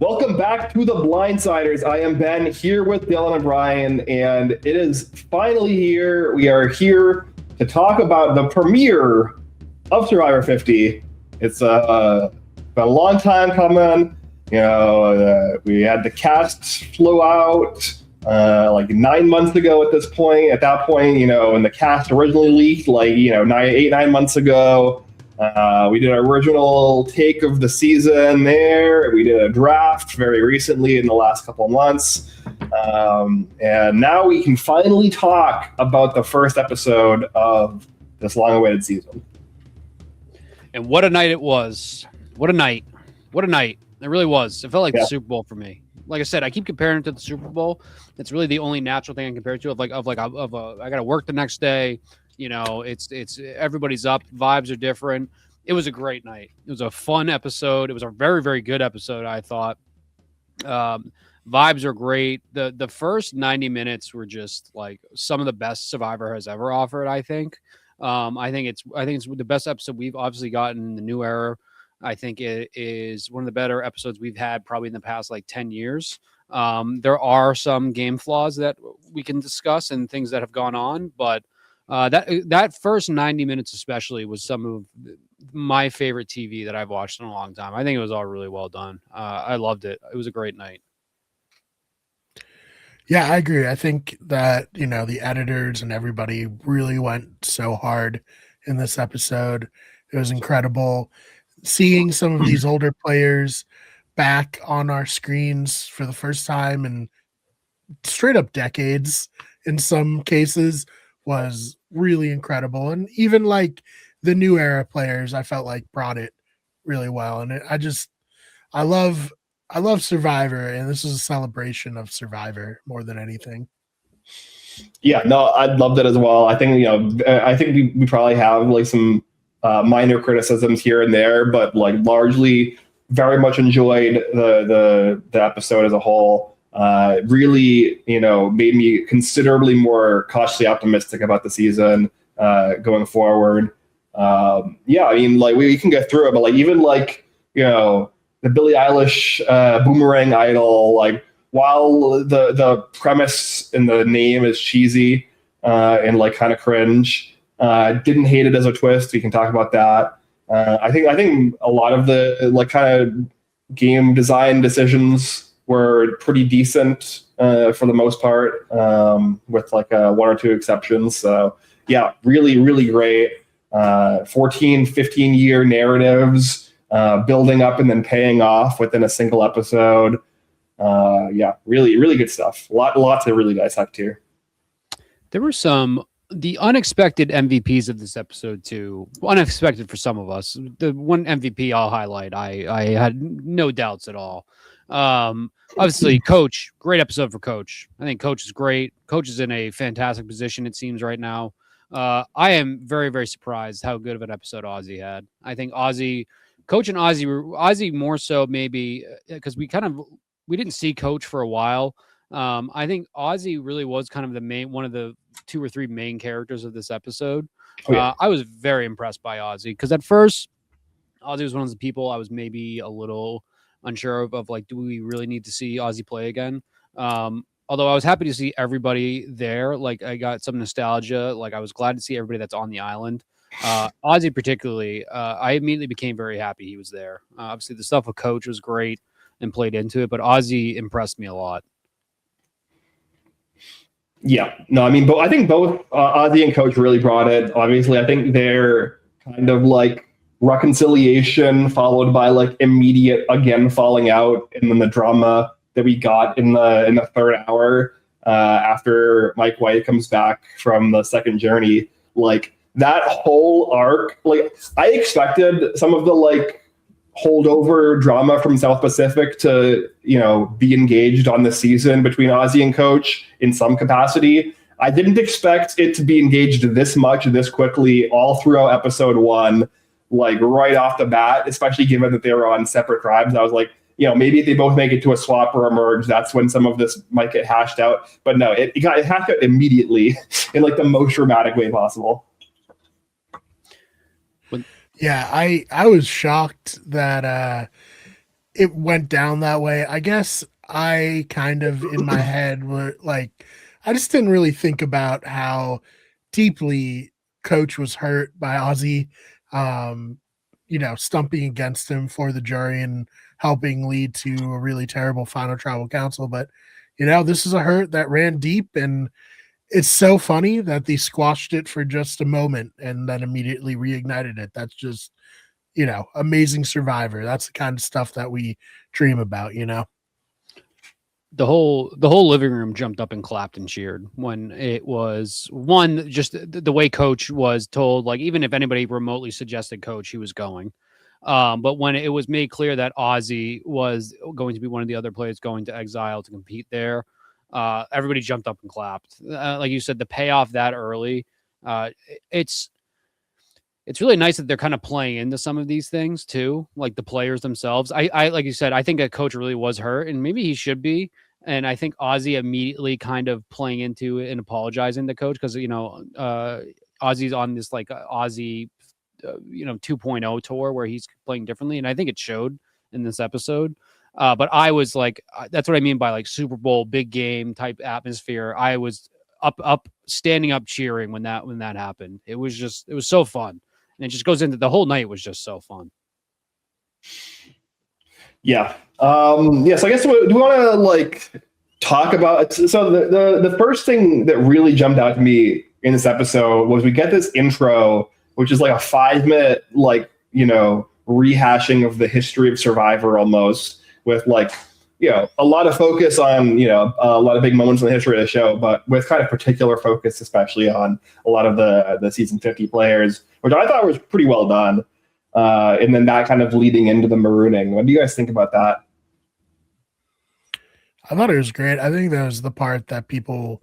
Welcome back to the Blindsiders. I am Ben here with Dylan and Brian, and it is finally here. We are here to talk about the premiere of Survivor 50. It's been a long time coming. We had the cast flew out like 9 months ago at this point. At that point, when the cast originally leaked, like, 9 months ago. We did our original take of the season there. We did a draft very recently in the last couple of months. And now we can finally talk about the first episode of this long-awaited season. And what a night it was. What a night. What a night. It really was. It felt like the Super Bowl for me. Like I said, I keep comparing it to the Super Bowl. It's really the only natural thing I can compare it to. I got to work the next day. It's everybody's up. Vibes are different. It was a great night. It was a fun episode. It was a very, very good episode, I thought. Vibes are great. The first 90 minutes were just like some of the best Survivor has ever offered, I think. I think it's the best episode we've obviously gotten in the new era. I think it is one of the better episodes we've had probably in the past like 10 years. There are some game flaws that we can discuss and things that have gone on, but that first 90 minutes especially was some of my favorite TV that I've watched in a long time. I think it was all really well done. I loved it. It was a great night. Yeah, I agree. I think that, the editors and everybody really went so hard in this episode. It was incredible seeing some of these older players back on our screens for the first time in straight up decades in some cases was really incredible. And even like the new era players, I felt like brought it really well. And I love Survivor, and this is a celebration of Survivor more than anything. Yeah, no, I loved it as well. I think we probably have like some minor criticisms here and there, but like largely very much enjoyed the episode as a whole. Really, made me considerably more cautiously optimistic about the season going forward. We can get through it, but like even like the Billie Eilish Boomerang Idol, like while the premise and the name is cheesy and like kind of cringe, didn't hate it as a twist. We can talk about that. I think a lot of the like kind of game design decisions were pretty decent for the most part, with like one or two exceptions. So yeah, really, really great. 14, 15-year narratives building up and then paying off within a single episode. Really, really good stuff. Lots of really dissect here. There were the unexpected MVPs of this episode too. Unexpected for some of us. The one MVP I'll highlight, I had no doubts at all. Obviously, Coach, great episode for Coach. I think Coach is great. Coach is in a fantastic position, it seems, right now. I am very, very surprised how good of an episode Ozzy had. I think Coach and Ozzy more so maybe because we didn't see Coach for a while. I think Ozzy really was kind of one of the two or three main characters of this episode. Oh, yeah. I was very impressed by Ozzy because at first Ozzy was one of the people I was maybe a little unsure of like, do we really need to see Ozzy play again? Although I was happy to see everybody there. Like I got some nostalgia. Like I was glad to see everybody that's on the island. Ozzy particularly, I immediately became very happy he was there. Obviously the stuff with Coach was great and played into it, but Ozzy impressed me a lot. Yeah, no, I mean, I think both Ozzy and Coach really brought it. Obviously, I think they're kind of like reconciliation followed by like immediate again falling out, and then the drama that we got in the third hour after Mike White comes back from the second journey. Like that whole arc, like I expected some of the like holdover drama from South Pacific to, be engaged on the season between Ozzy and Coach in some capacity. I didn't expect it to be engaged this much, this quickly, all throughout episode one, like right off the bat, especially given that they were on separate tribes. I was like, maybe they both make it to a swap or a merge. That's when some of this might get hashed out. But no, it hashed out immediately in like the most dramatic way possible. Yeah, I was shocked that it went down that way. I guess I kind of in my head were like, I just didn't really think about how deeply Coach was hurt by Ozzy, stumping against him for the jury and helping lead to a really terrible final tribal council. But, this is a hurt that ran deep, and it's so funny that they squashed it for just a moment and then immediately reignited it. That's just, amazing Survivor. That's the kind of stuff that we dream about, The whole living room jumped up and clapped and cheered when it was one, just the way Coach was told, like, even if anybody remotely suggested Coach, he was going. But when it was made clear that Ozzy was going to be one of the other players going to exile to compete there, everybody jumped up and clapped. Like you said, the payoff that early, it's really nice that they're kind of playing into some of these things too, like the players themselves. I like you said, I think a Coach really was hurt, and maybe he should be. And I think Ozzy immediately kind of playing into it and apologizing to Coach because Ozzy's on this like Ozzy 2.0 tour where he's playing differently, and I think it showed in this episode. But I was like, that's what I mean by like Super Bowl big game type atmosphere. I was up standing up cheering when that happened. It was so fun. And it just goes into the whole night was just so fun. Yeah. So I guess do we want to like talk about? So the first thing that really jumped out to me in this episode was we get this intro, which is like a 5-minute rehashing of the history of Survivor almost, with like a lot of focus on a lot of big moments in the history of the show, but with kind of particular focus, especially on a lot of the season 50 players, which I thought was pretty well done. And then that kind of leading into the marooning. What do you guys think about that? I thought it was great. I think that was the part that people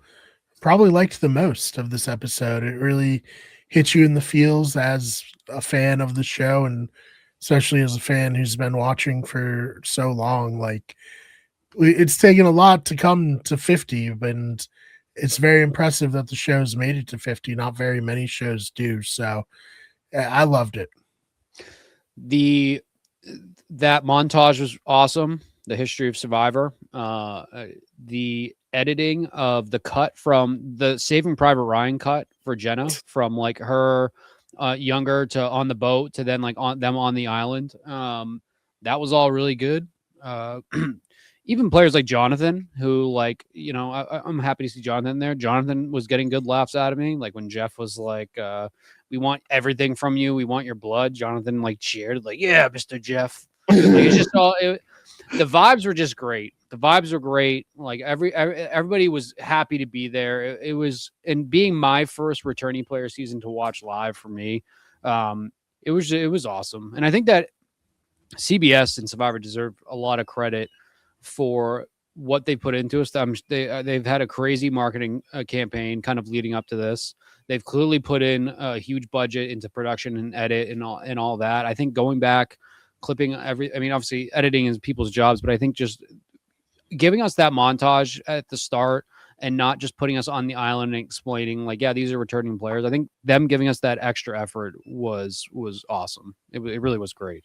probably liked the most of this episode. It really hits you in the feels as a fan of the show, and especially as a fan who's been watching for so long. Like, it's taken a lot to come to 50, and it's very impressive that the show's made it to 50. Not very many shows do. So I loved it. That montage was awesome. The history of Survivor, the editing of the cut from the Saving Private Ryan cut for Jenna, from like her younger to on the boat to then like on them on the island. That was all really good. Even players like Jonathan, who like, I'm happy to see Jonathan there. Jonathan was getting good laughs out of me. Like when Jeff was like, we want everything from you. We want your blood. Jonathan like cheered like, yeah, Mr. Jeff. Like, it's just the vibes were just great. The vibes were great. Like everybody was happy to be there. It was, and being my first returning player season to watch live for me, it was awesome. And I think that CBS and Survivor deserve a lot of credit for what they put into us. They've had a crazy marketing campaign kind of leading up to this. They've clearly put in a huge budget into production and edit and all that. I think going back, clipping obviously editing is people's jobs, but I think just giving us that montage at the start and not just putting us on the island and explaining like, yeah, these are returning players. I think them giving us that extra effort was awesome. It really was great.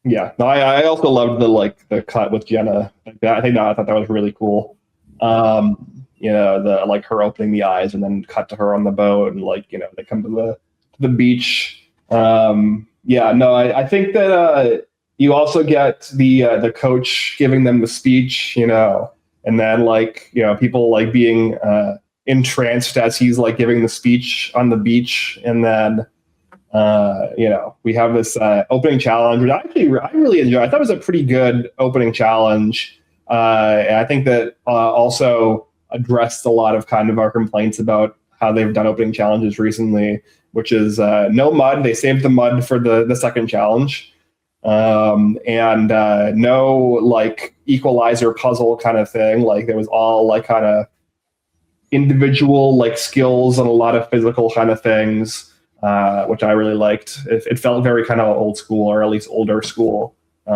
Yeah, no, I also loved the cut with Jenna. I thought that was really cool. The like her opening the eyes and then cut to her on the boat and like they come to the beach. I think that you also get the coach giving them the speech, and then like people like being entranced as he's like giving the speech on the beach, and then. We have this opening challenge, which I really enjoy. I thought it was a pretty good opening challenge. And I think that also addressed a lot of kind of our complaints about how they've done opening challenges recently, which is no mud. They saved the mud for the second challenge. And no like equalizer puzzle kind of thing. Like there was all like kind of individual like skills and a lot of physical kind of things. Which I really liked. It felt very kind of old school, or at least older school. It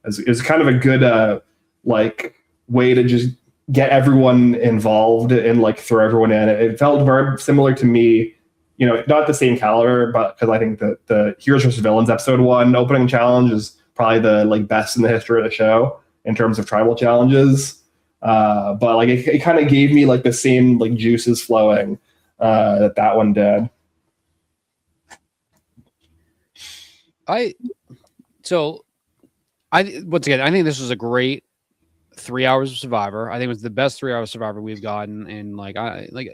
was kind of a good like way to just get everyone involved and like throw everyone in. It felt very similar to me not the same caliber, but because I think that the Heroes vs. Villains episode 1 opening challenge is probably the best in the history of the show in terms of tribal challenges. But it kind of gave me the same juices flowing that one did. Once again, I think this was a great 3 hours of Survivor. I think it was the best 3 hours of Survivor we've gotten. And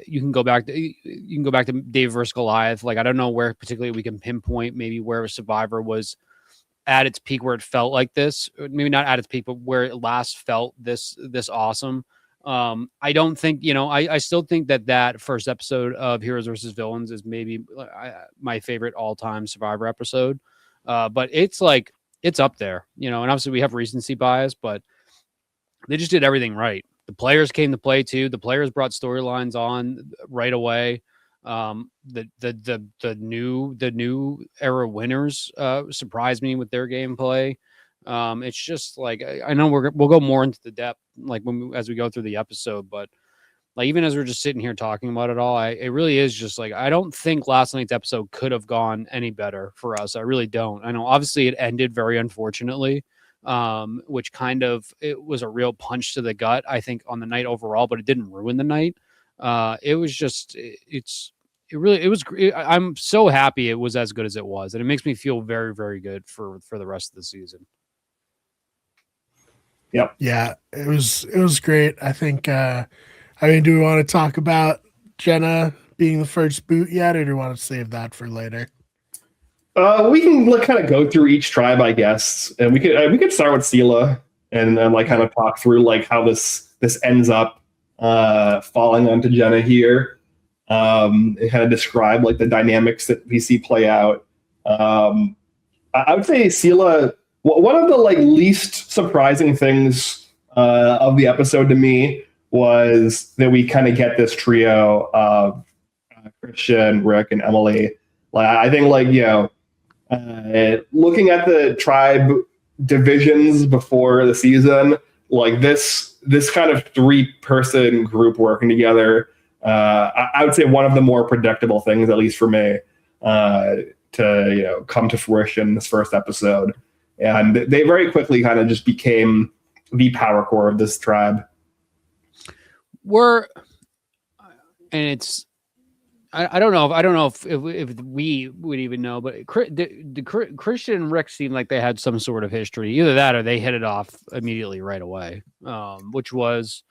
you can go back to Dave versus Goliath. I don't know where particularly we can pinpoint maybe where Survivor was at its peak, where it felt like this. Maybe not at its peak, but where it last felt this awesome. I don't think, I still think that first episode of Heroes versus Villains is maybe my favorite all-time Survivor episode. But it's up there, and obviously we have recency bias, but they just did everything right. The players came to play too. The players brought storylines on right away. The new era winners surprised me with their gameplay. It's just I know we'll go more into the depth as we go through the episode, but even as we're just sitting here talking about it all, it really is just I don't think last night's episode could have gone any better for us. I really don't. I know obviously it ended very unfortunately, which it was a real punch to the gut, I think, on the night overall, but it didn't ruin the night. It was just, I'm so happy it was as good as it was. And it makes me feel very, very good for the rest of the season. Yep. Yeah, it was great. I think, do we want to talk about Jenna being the first boot yet, or do we want to save that for later? We can kind of go through each tribe, I guess, and we could start with Sela and then kind of talk through how this ends up falling onto Jenna here, and kind of describe the dynamics that we see play out. I would say Sela, one of the least surprising things of the episode to me was that we kind of get this trio of Christian, Rick, and Emily. I think looking at the tribe divisions before the season, this kind of 3-person group working together, I would say one of the more predictable things, at least for me, to come to fruition in this first episode. And they very quickly kind of just became the power core of this tribe. I don't know if we would even know, but the Christian and Rick seemed like they had some sort of history. Either that or they hit it off immediately right away, which was,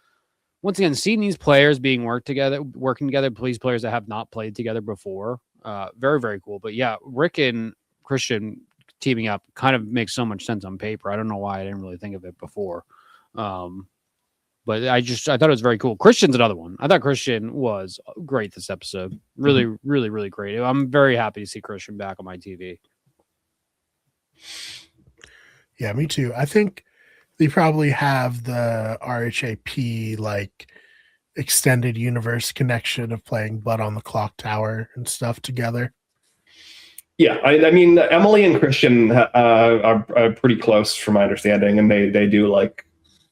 once again, seeing these players working together, these players that have not played together before. Very, very cool. But yeah, Rick and Christian teaming up kind of makes so much sense on paper. I don't know why I didn't really think of it before. But I thought it was very cool. Christian's another one. I thought Christian was great this episode. Really, really, really great. I'm very happy to see Christian back on my TV. Yeah, me too. I think they probably have the RHAP extended universe connection of playing Blood on the Clock Tower and stuff together. Yeah, I mean, Emily and Christian are pretty close from my understanding, and they do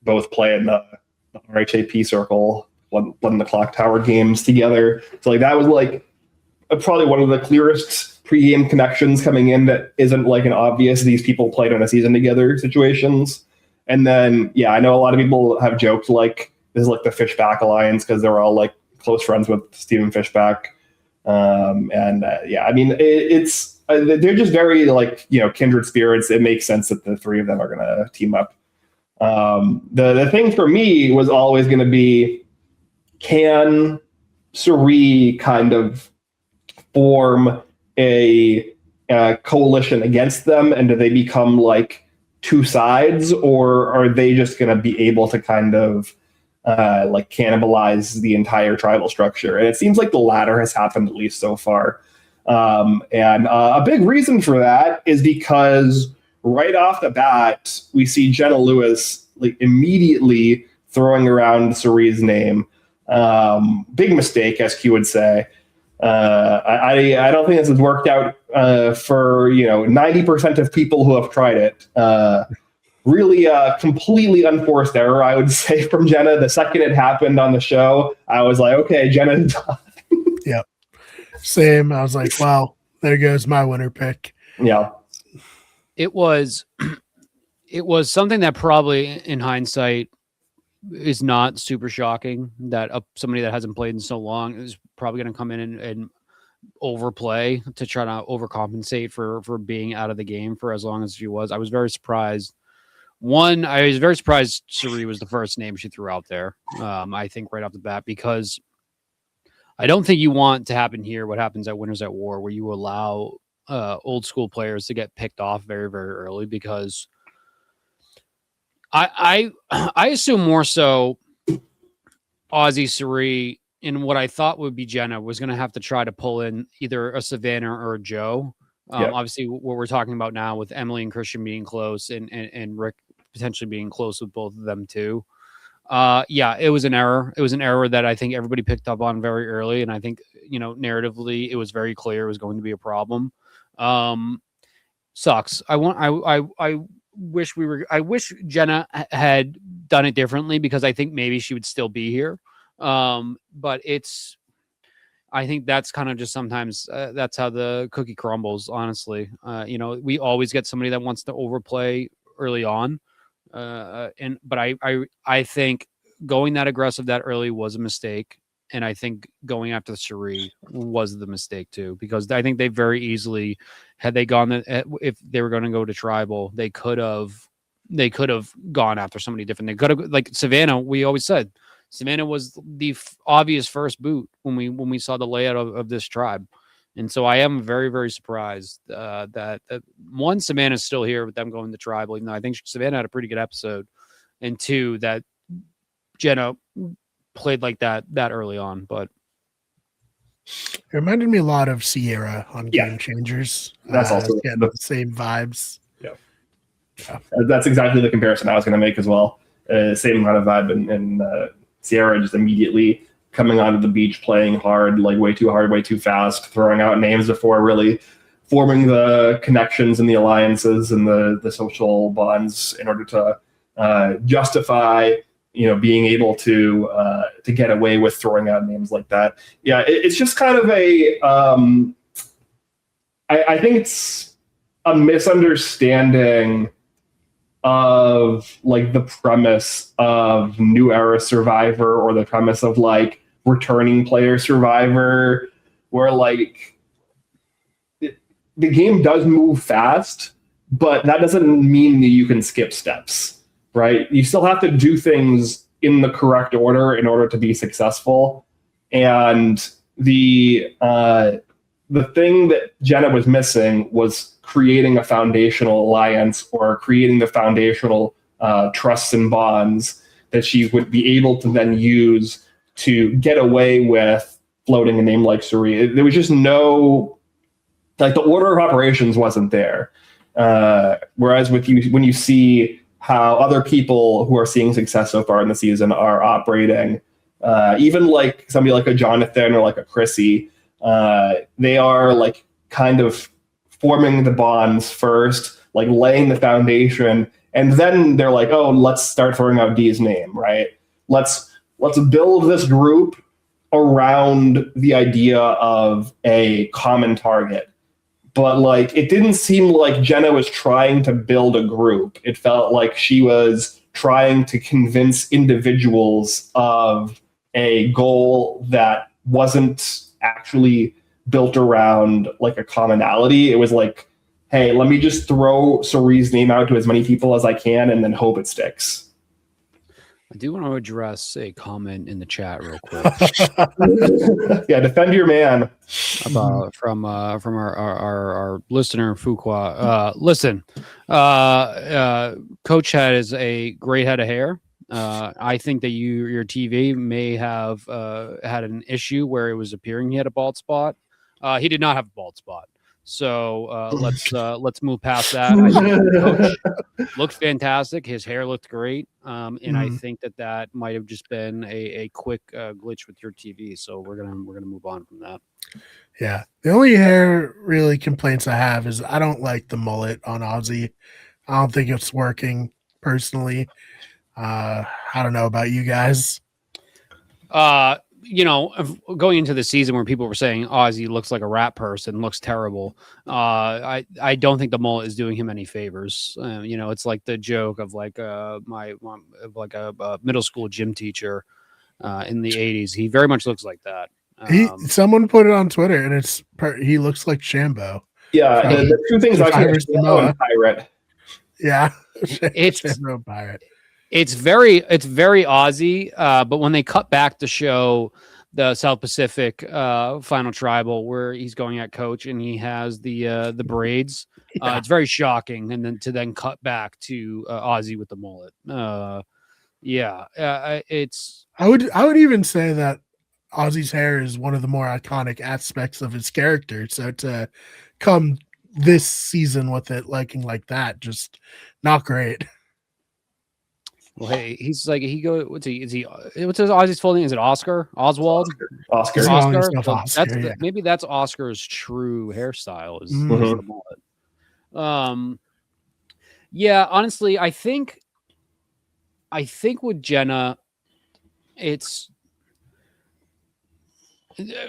both play in the RHAP circle, Blood on the Clock Tower games together. So that was probably one of the clearest pre-game connections coming in that isn't an obvious these people played on a season together situations. And then I know a lot of people have joked this is the Fishback Alliance because they were all close friends with Stephen Fishback. I mean it's they're just very kindred spirits. It makes sense that the three of them are going to team up. The thing for me was always going to be, can Suri kind of form a coalition against them, and do they become two sides, or are they just going to be able to kind of cannibalize the entire tribal structure? And it seems like the latter has happened, at least so far. And a big reason for that is because right off the bat, we see Jenna Lewis immediately throwing around Suri's name. Big mistake, as Q would say. I don't think this has worked out for 90% of people who have tried it. Really completely unforced error, I would say, from Jenna. The second it happened on the show, I was like, okay, Jenna's done. Yep. Same. I was like, well, there goes my winner pick. Yeah. It was something that probably in hindsight is not super shocking that somebody that hasn't played in so long is probably going to come in and overplay to try to overcompensate for being out of the game for as long as she was. I was very surprised. One, I was very surprised Suri was the first name she threw out there. I think right off the bat, because I don't think you want to happen here what happens at Winners at War, where you allow old school players to get picked off very, very early, because I assume more so Aussie Suri in what I thought would be Jenna was going to have to try to pull in either a Savannah or a Joe. Obviously, what we're talking about now with Emily and Christian being close and Rick potentially being close with both of them too. It was an error. It was an error that I think everybody picked up on very early, and I think narratively it was very clear it was going to be a problem. Sucks. I wish Jenna had done it differently, because I think maybe she would still be here. But I think that's kind of just sometimes that's how the cookie crumbles, honestly. We always get somebody that wants to overplay early on. But I think going that aggressive that early was a mistake. And I think going after Cherie was the mistake too, because I think they very easily, had they gone, if they were going to go to tribal, they could have gone after somebody different. They could have, like Savannah. We always said Savannah was the obvious first boot when we saw the layout of this tribe. And so I am very, very surprised that one, Savannah's still here with them going to tribal, even though I think Savannah had a pretty good episode, and two, that Jenna played like that early on. But it reminded me a lot of Sierra on Game Changers. That's also the same vibes. Yeah, that's exactly the comparison I was going to make as well. Same kind of vibe, and Sierra just immediately coming onto the beach, playing hard, like way too hard, way too fast, throwing out names before really forming the connections and the alliances and the social bonds in order to justify being able to get away with throwing out names like that. Yeah, it's just kind of a I think it's a misunderstanding of like the premise of New Era Survivor, or the premise of like returning player Survivor, where like the game does move fast, but that doesn't mean that you can skip steps, right? You still have to do things in the correct order in order to be successful. And the thing that Jenna was missing was creating a foundational alliance, or creating the foundational trusts and bonds that she would be able to then use to get away with floating a name like Suri. There was just no, like, the order of operations wasn't there. Whereas with you, when you see how other people who are seeing success so far in the season are operating, even like somebody like a Jonathan or like a Chrissy, they are like kind of forming the bonds first, like laying the foundation, and then they're like, oh, let's start throwing out Dee's name, right? Let's build this group around the idea of a common target. But like, it didn't seem like Jenna was trying to build a group. It felt like she was trying to convince individuals of a goal that wasn't actually built around like a commonality. It was like, hey, let me just throw Suri's name out to as many people as I can and then hope it sticks. I do want to address a comment in the chat real quick. Yeah, defend your man. From our listener Fuqua. Listen, Coach has a great head of hair. I think that your TV may have had an issue where it was appearing he had a bald spot. He did not have a bald spot. So let's move past that. I think Coach looked fantastic. His hair looked great, and I think that might have just been a quick glitch with your TV. So we're gonna move on from that. Yeah, the only hair really complaints I have is I don't like the mullet on Ozzy. I don't think it's working personally. I don't know about you guys. going into the season where people were saying Ozzy looks like a rat person, looks terrible. I don't think the mullet is doing him any favors. It's like the joke of like my mom, of like a middle school gym teacher in the 80s. He very much looks like that. Someone put it on Twitter, and he looks like Shambo. Yeah, the two things I can pirate. Yeah, it's Shambo pirate. It's very Aussie, but when they cut back to show the South Pacific final tribal where he's going at coach and he has the braids, it's very shocking. And then to cut back to Aussie with the mullet. It's. I would even say that Aussie's hair is one of the more iconic aspects of his character. So to come this season with it looking like that, just not great. Well, hey, he's like what's his Aussie's full name? Is it Oscar? Oswald? Oscar. Oscar. Maybe that's Oscar's true hairstyle is the mullet. Honestly, I think with Jenna, it's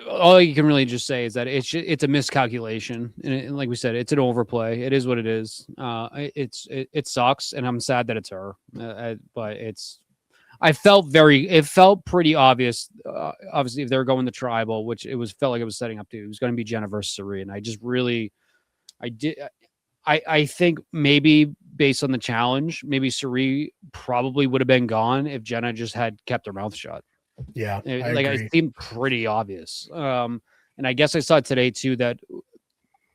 all you can really just say is that it's a miscalculation, and like we said, it's an overplay. It is what it is. It sucks, and I'm sad that it's her. But it felt pretty obvious. Obviously, if they're going the tribal, which felt like it was setting up to, it was going to be Jenna versus Suri, and I think maybe based on the challenge, maybe Suri probably would have been gone if Jenna just had kept her mouth shut. Yeah, it seemed pretty obvious. And I guess I saw today too that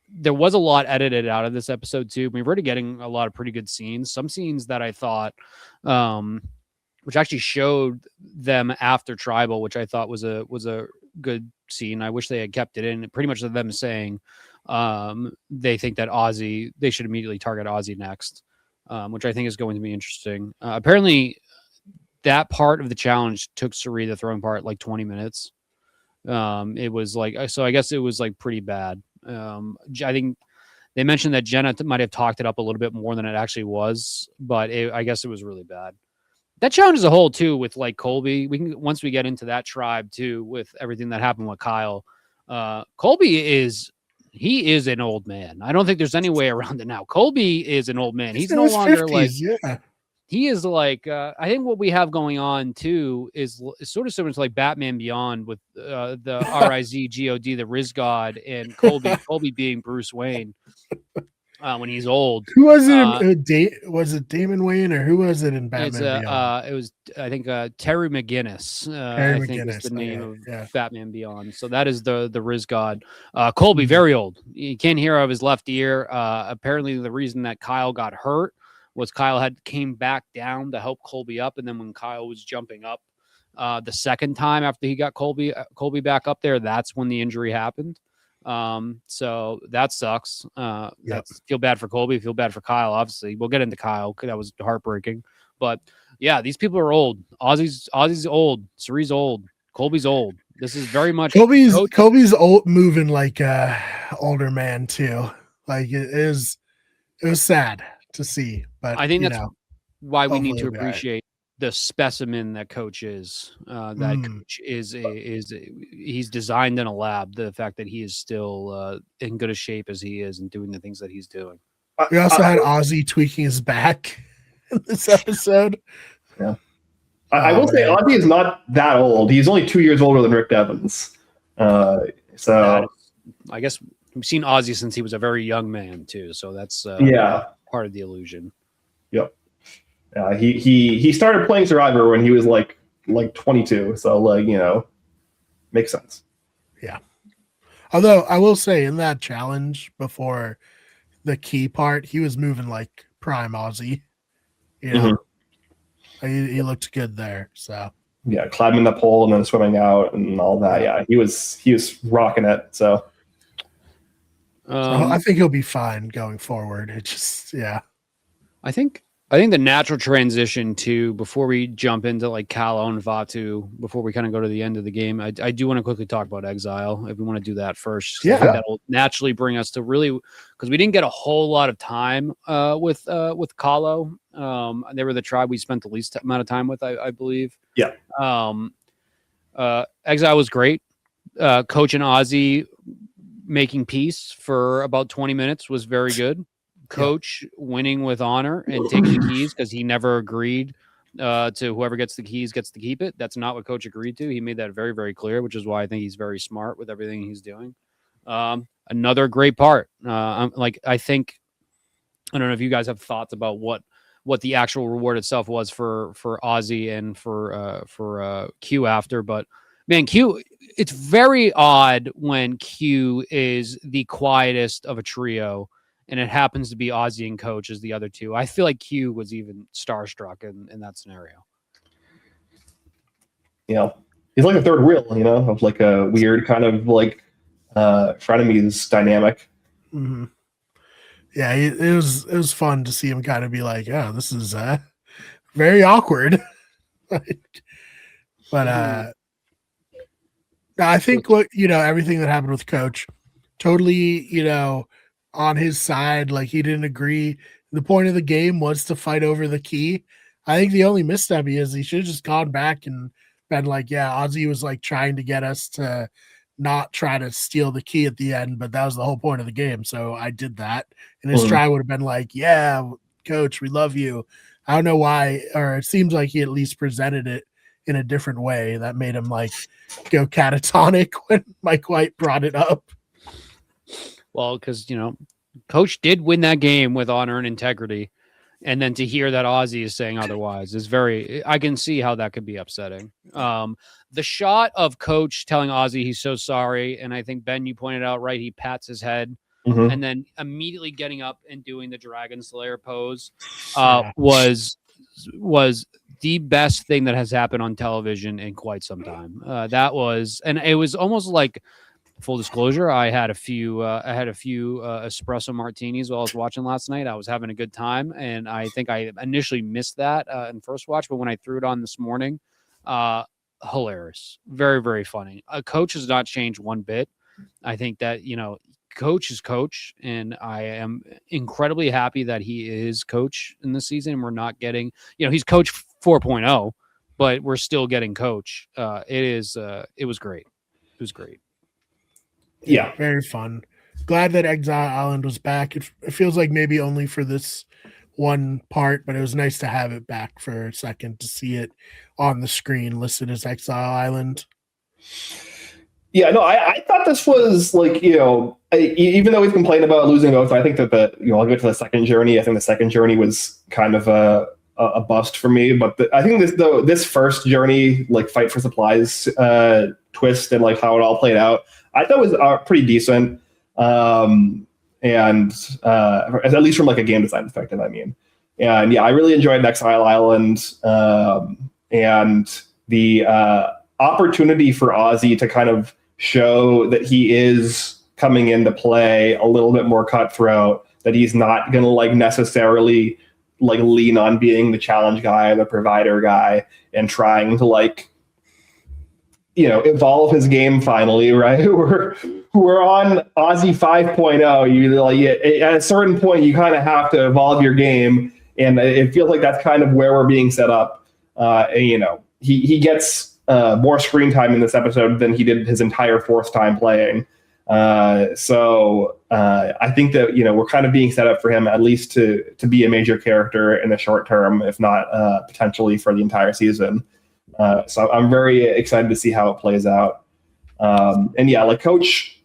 there was a lot edited out of this episode too. We're already getting a lot of pretty good scenes. Some scenes that I thought, which actually showed them after tribal, which I thought was a good scene. I wish they had kept it in. Pretty much them saying they think that they should immediately target Aussie next, which I think is going to be interesting. Apparently, that part of the challenge took Suri, the throwing part, like 20 minutes. It was like, so I guess it was like pretty bad. I think they mentioned that Jenna might have talked it up a little bit more than it actually was, but I guess it was really bad. That challenge as a whole too, with like Colby, once we get into that tribe too, with everything that happened with Kyle, Colby is an old man. I don't think there's any way around it now. Colby is an old man. He's no longer 50s, like, he is like, I think what we have going on too is sort of similar to like Batman Beyond with the Rizgod, the Riz God, and Colby being Bruce Wayne when he's old. Who was it? Was it Damon Wayne or who was it in Batman Beyond? It was, I think, Terry McGinnis. I think is the name of Batman Beyond. So that is the Riz God. Colby, very old. You can't hear out of his left ear. Apparently, the reason that Kyle got hurt was Kyle came back down to help Colby up, and then when Kyle was jumping up the second time after he got Colby back up there, that's when the injury happened. So that sucks. Feel bad for Colby, feel bad for Kyle. Obviously, we'll get into Kyle because that was heartbreaking. But yeah, these people are old. Aussie's old. Suri's old. Colby's old. This is very much Colby's old, moving like a older man too. Like it was sad to see, but I think that's why we need to appreciate the specimen that coach is. Coach is he's designed in a lab. The fact that he is still in good a shape as he is and doing the things that he's doing. We also had Ozzy tweaking his back in this episode. Yeah, I will say Ozzy is not that old. He's only 2 years older than Rick Devens. So I guess we've seen Ozzy since he was a very young man too. So that's part of the illusion. Yep. He started playing Survivor when he was like 22. So makes sense. Yeah. Although I will say in that challenge before the key part, he was moving like prime Aussie. He looked good there. So yeah, climbing the pole and then swimming out and all that. Yeah, he was rocking it. So. I think he'll be fine going forward. It just, I think the natural transition to, before we jump into like Kalo and Vatu, before we kind of go to the end of the game, I do want to quickly talk about Exile if we want to do that first. Yeah, that'll naturally bring us to really, because we didn't get a whole lot of time with Kalo. They were the tribe we spent the least amount of time with, I believe. Yeah. Exile was great. Coach and Ozzy making peace for about 20 minutes was very good. Coach winning with honor and taking the keys because he never agreed to whoever gets the keys gets to keep it. That's not what Coach agreed to. He made that very, very clear, which is why I think he's very smart with everything he's doing. Another great part. I think, I don't know if you guys have thoughts about what the actual reward itself was for Ozzy and for Q after, but man, Q, it's very odd when Q is the quietest of a trio and it happens to be Ozzy and Coach as the other two. I feel like Q was even starstruck in that scenario. Yeah. He's like a third wheel, of like a weird kind of like frenemies dynamic. Mm-hmm. Yeah, it was fun to see him kind of be like, oh, this is very awkward. But I think everything that happened with Coach, totally, on his side, like he didn't agree. The point of the game was to fight over the key. I think the only misstep is he should have just gone back and been like, yeah, Ozzy was like trying to get us to not try to steal the key at the end, but that was the whole point of the game. So I did that. And his try would have been like, yeah, Coach, we love you. I don't know why, or it seems like he at least presented it in a different way that made him like go catatonic when Mike White brought it up. Well, because, Coach did win that game with honor and integrity. And then to hear that Ozzy is saying otherwise is I can see how that could be upsetting. The shot of Coach telling Ozzy he's so sorry, and I think, Ben, you pointed out, right, he pats his head, and then immediately getting up and doing the Dragon Slayer pose was the best thing that has happened on television in quite some time. And it was almost like, full disclosure, I had a few espresso martinis while I was watching last night. I was having a good time, and I think I initially missed that in first watch, but when I threw it on this morning, hilarious, very, very funny. Coach has not changed one bit. I think that Coach is Coach, and I am incredibly happy that he is Coach in this season. We're not getting, he's Coach 4.0, but we're still getting Coach. It was great. It was great. Yeah, very fun. Glad that Exile Island was back. It feels like maybe only for this one part, but it was nice to have it back for a second to see it on the screen listed as Exile Island. Yeah, no, I thought this was like, even though we've complained about losing both, I think that I'll get to the second journey. I think the second journey was kind of a bust for me, but I think this first journey, like fight for supplies twist and like how it all played out, I thought was pretty decent. And at least from like a game design perspective, I mean. And yeah, I really enjoyed Exile Island, and the opportunity for Ozzy to kind of show that he is coming into play a little bit more cutthroat, that he's not going to like necessarily like lean on being the challenge guy, the provider guy, and trying to like, evolve his game finally, right? We're on Ozzy 5.0. You like at a certain point, you kind of have to evolve your game, and it feels like that's kind of where we're being set up. He gets more screen time in this episode than he did his entire fourth time playing. So I think that we're kind of being set up for him at least to be a major character in the short term, if not potentially for the entire season. So I'm very excited to see how it plays out. And yeah, like Coach,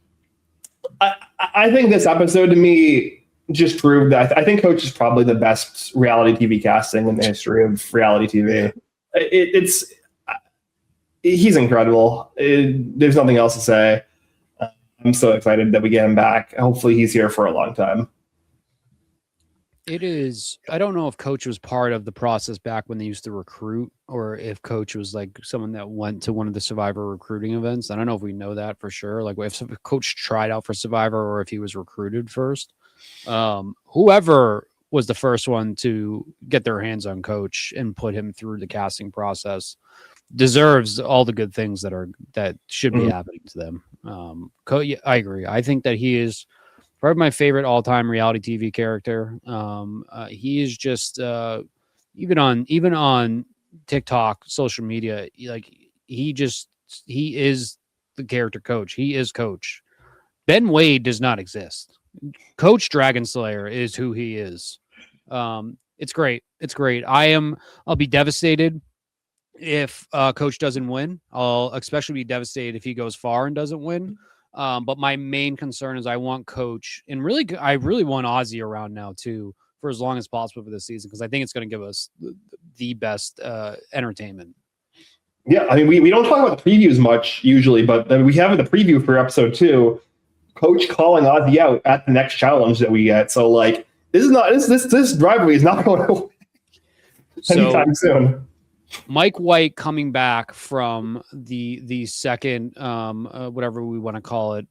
I think this episode to me just proved that I think Coach is probably the best reality TV casting in the history of reality TV. He's incredible. There's nothing else to say. I'm so excited that we get him back. Hopefully he's here for a long time. It is. I don't know if Coach was part of the process back when they used to recruit, or if Coach was like someone that went to one of the Survivor recruiting events. I don't know if we know that for sure. Like if Coach tried out for Survivor or if he was recruited first. Whoever was the first one to get their hands on Coach and put him through the casting process deserves all the good things that should be happening to them. I agree. I think that he is probably my favorite all-time reality TV character. He is just even on TikTok, social media, like he just he is the character coach. He is coach. Ben Wade does not exist. Coach Dragon Slayer is who he is. It's great. It's great. I'll be devastated if coach doesn't win. I'll especially be devastated if he goes far and doesn't win. But my main concern is I want coach, and I really want Ozzy around now too for as long as possible for this season, because I think it's going to give us the best entertainment. Yeah, I mean, we don't talk about the previews much usually, but we have the preview for episode 2. Coach calling Ozzy out at the next challenge that we get. So like, this rivalry is not going away anytime soon. Mike White coming back from the second, whatever we want to call it,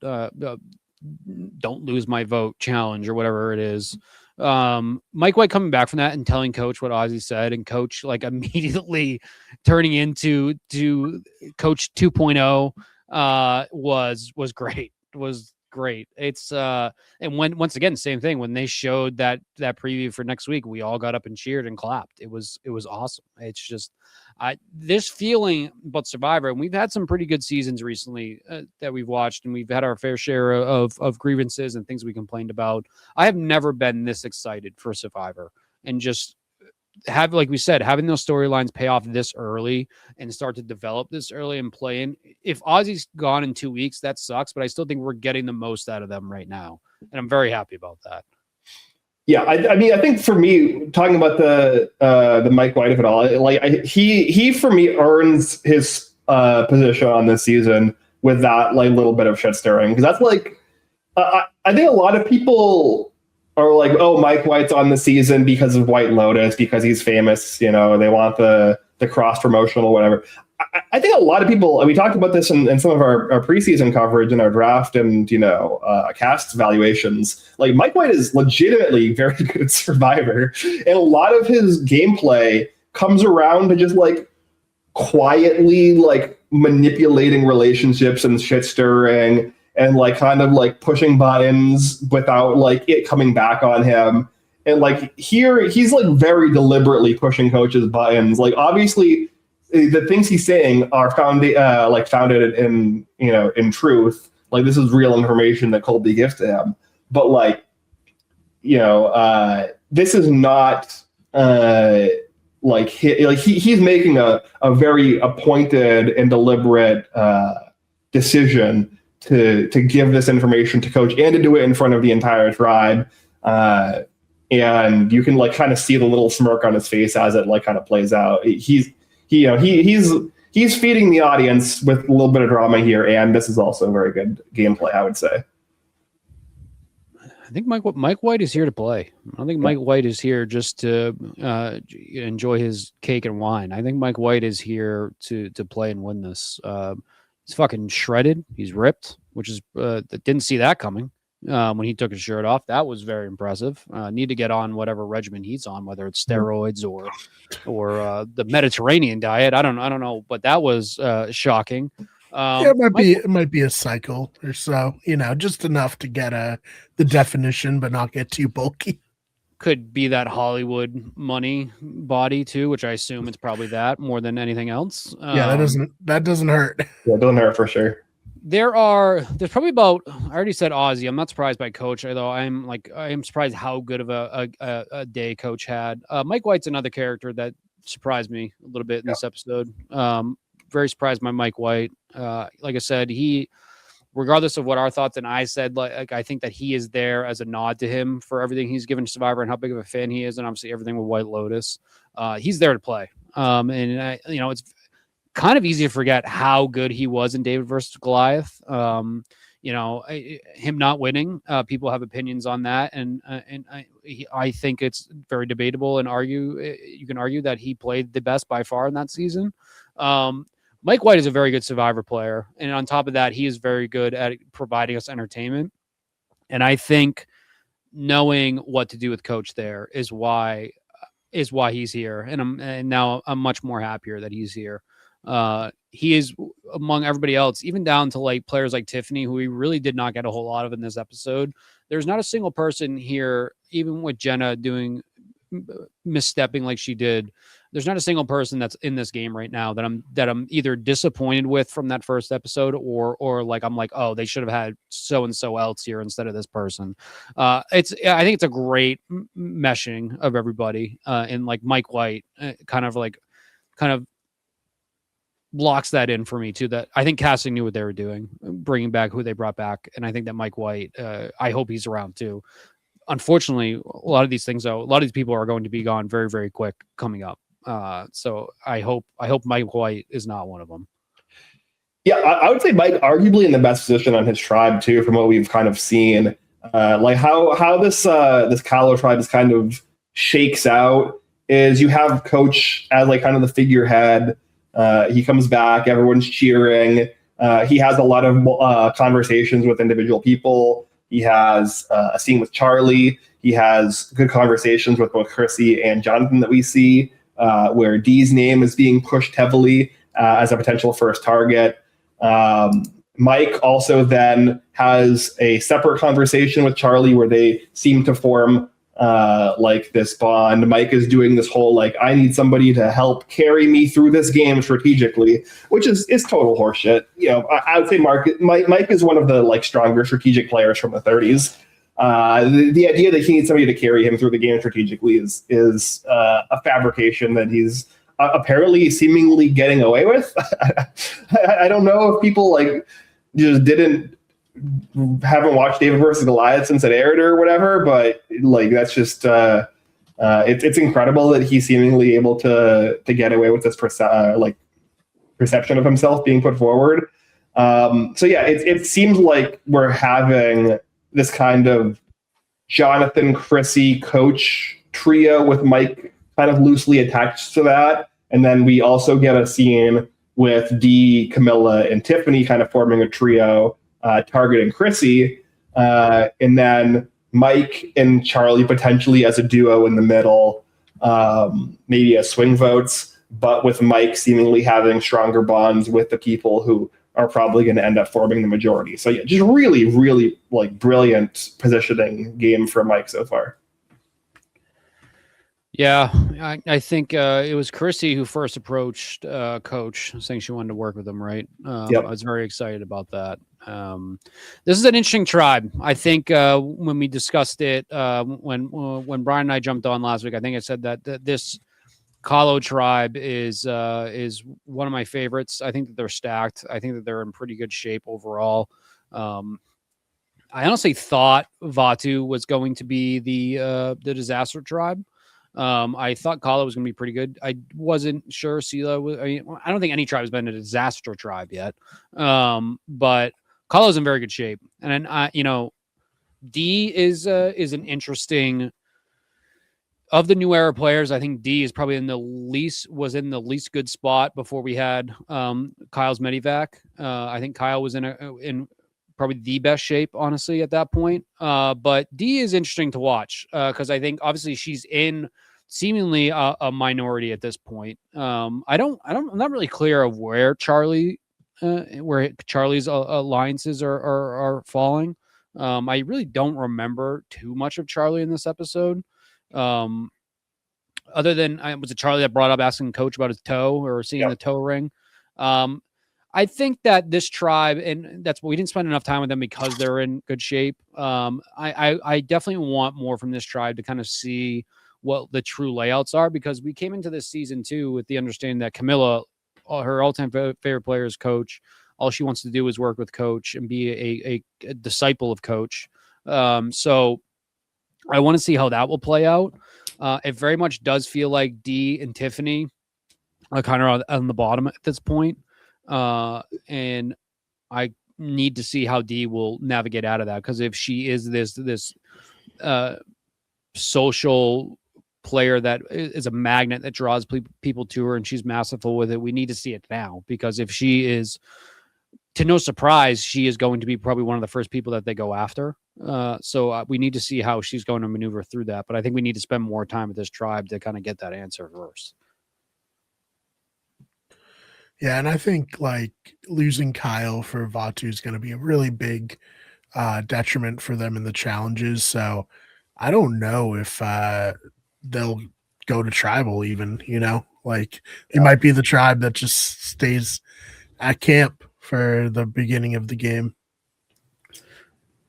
don't lose my vote challenge or whatever it is. Mike White coming back from that and telling coach what Ozzy said, and coach like immediately turning into coach 2.0 was great. Was great. It's and once again, same thing, when they showed that preview for next week, we all got up and cheered and clapped. It was awesome. It's just this feeling about Survivor, and we've had some pretty good seasons recently that we've watched, and we've had our fair share of grievances and things we complained about. I have never been this excited for Survivor, and just like we said, having those storylines pay off this early and start to develop this early and play in. If Ozzy's gone in 2 weeks, that sucks, but I still think we're getting the most out of them right now, and I'm very happy about that. Yeah, I mean, I think for me, talking about the Mike White of it all, like he for me earns his position on this season with that like little bit of shit stirring, because that's like I think a lot of people are like, oh, Mike White's on the season because of White Lotus, because he's famous, you know, they want the cross promotional, whatever. I think a lot of people, and we talked about this in some of our preseason coverage and our draft and, you know, cast evaluations. Like, Mike White is legitimately very good at Survivor, and a lot of his gameplay comes around to just like quietly like manipulating relationships and shit stirring and like kind of like pushing buttons without like it coming back on him. And like here, he's like very deliberately pushing coach's buttons. Like, obviously, the things he's saying are founded in, you know, in truth. Like, this is real information that Colby gives to him. But like, you know, this is not like he's making a very appointed and deliberate decision to give this information to coach and to do it in front of the entire tribe. And you can like kind of see the little smirk on his face as it like kind of plays out. He's feeding the audience with a little bit of drama here, and this is also very good gameplay, I would say. I think Mike White is here to play. I don't think Mike White is here just to enjoy his cake and wine. I think Mike White is here to play and win this. He's fucking shredded. He's ripped, which is didn't see that coming. When he took his shirt off, that was very impressive. Need to get on whatever regimen he's on, whether it's steroids or the Mediterranean diet. I don't know, but that was shocking. Yeah, it might be a cycle or so, you know, just enough to get the definition, but not get too bulky. Could be that Hollywood money body too, which I assume it's probably that more than anything else. Yeah, that doesn't hurt. Yeah, it doesn't hurt for sure. There's probably about, I already said Ozzy. I'm not surprised by coach, although I am surprised how good of a day coach had. Mike White's another character that surprised me a little bit in this episode. Very surprised by Mike White. Like I said, he, regardless of what our thoughts and I said, like I think that he is there as a nod to him for everything he's given to Survivor and how big of a fan he is, and obviously everything with White Lotus. He's there to play. And you know, it's kind of easy to forget how good he was in David versus Goliath. You know, him not winning, people have opinions on that, and I think it's very debatable and you can argue that he played the best by far in that season. Mike White is a very good Survivor player, and on top of that, he is very good at providing us entertainment. And I think knowing what to do with coach there is why he's here, and now I'm much more happier that he's here. He is among everybody else, even down to like players like Tiffany, who we really did not get a whole lot of in this episode. There's not a single person here, even with Jenna doing misstepping like she did. There's not a single person that's in this game right now that I'm either disappointed with from that first episode or like I'm like, oh, they should have had so and so else here instead of this person. I think it's a great meshing of everybody, and like Mike White kind of locks that in for me too. That I think casting knew what they were doing, bringing back who they brought back, and I think that Mike White, I hope he's around too. Unfortunately, a lot of these people are going to be gone very, very quick coming up. So I hope Mike White is not one of them. Yeah, I would say Mike arguably in the best position on his tribe too, from what we've kind of seen. Like how this Kylo tribe is kind of shakes out is you have Coach as like kind of the figurehead. He comes back, everyone's cheering. He has a lot of conversations with individual people. He has a scene with Charlie. He has good conversations with both Chrissy and Jonathan that we see, where Dee's name is being pushed heavily as a potential first target. Mike also then has a separate conversation with Charlie where they seem to form like this bond. Mike is doing this whole like, I need somebody to help carry me through this game strategically, which is total horseshit. You know, I would say Mike is one of the like stronger strategic players from the 30s. The idea that he needs somebody to carry him through the game strategically is a fabrication that he's apparently seemingly getting away with. I don't know if people like just haven't watched David versus Goliath since it aired or whatever, but like that's just it's incredible that he's seemingly able to get away with this perception of himself being put forward. So yeah, it seems like we're having this kind of Jonathan, Chrissy, Coach trio with Mike kind of loosely attached to that. And then we also get a scene with Dee, Camilla, and Tiffany kind of forming a trio, targeting Chrissy. And then Mike and Charlie potentially as a duo in the middle, maybe as swing votes, but with Mike seemingly having stronger bonds with the people who are probably going to end up forming the majority. So yeah, just really, really like brilliant positioning game for Mike so far. Yeah, I think it was Chrissy who first approached Coach saying she wanted to work with him, right? Yep. I was very excited about that. This is an interesting tribe. I think when we discussed it, when Brian and I jumped on last week, I think I said that this Kahlo tribe is one of my favorites. I think that they're stacked. I think that they're in pretty good shape overall. I honestly thought Vatu was going to be the disaster tribe. I thought Kahlo was going to be pretty good. I wasn't sure Sela was. I don't think any tribe has been a disaster tribe yet. But Kahlo's in very good shape, and then Dee is an interesting. Of the new era players, I think Dee is probably in the least good spot before we had Kyle's Medivac. I think Kyle was in probably the best shape, honestly, at that point. But Dee is interesting to watch because I think obviously she's in seemingly a minority at this point. I'm not really clear of where Charlie's alliances are falling. I really don't remember too much of Charlie in this episode. Other than was it Charlie that brought up asking Coach about his toe or seeing the toe ring? I think that this tribe, and that's what we didn't spend enough time with them because they're in good shape. I definitely want more from this tribe to kind of see what the true layouts are, because we came into this season too with the understanding that Camilla, her all-time favorite player is Coach. All she wants to do is work with Coach and be a disciple of Coach. So I want to see how that will play out. It very much does feel like Dee and Tiffany are kind of on the bottom at this point. And I need to see how Dee will navigate out of that, because if she is this social player that is a magnet that draws people to her and she's masterful with it, we need to see it now, because if she is, to no surprise, she is going to be probably one of the first people that they go after. So we need to see how she's going to maneuver through that. But I think we need to spend more time with this tribe to kind of get that answer first. Yeah, and I think like losing Kyle for Vatu is going to be a really big detriment for them in the challenges. So I don't know if they'll go to tribal even, like you might be the tribe that just stays at camp for the beginning of the game.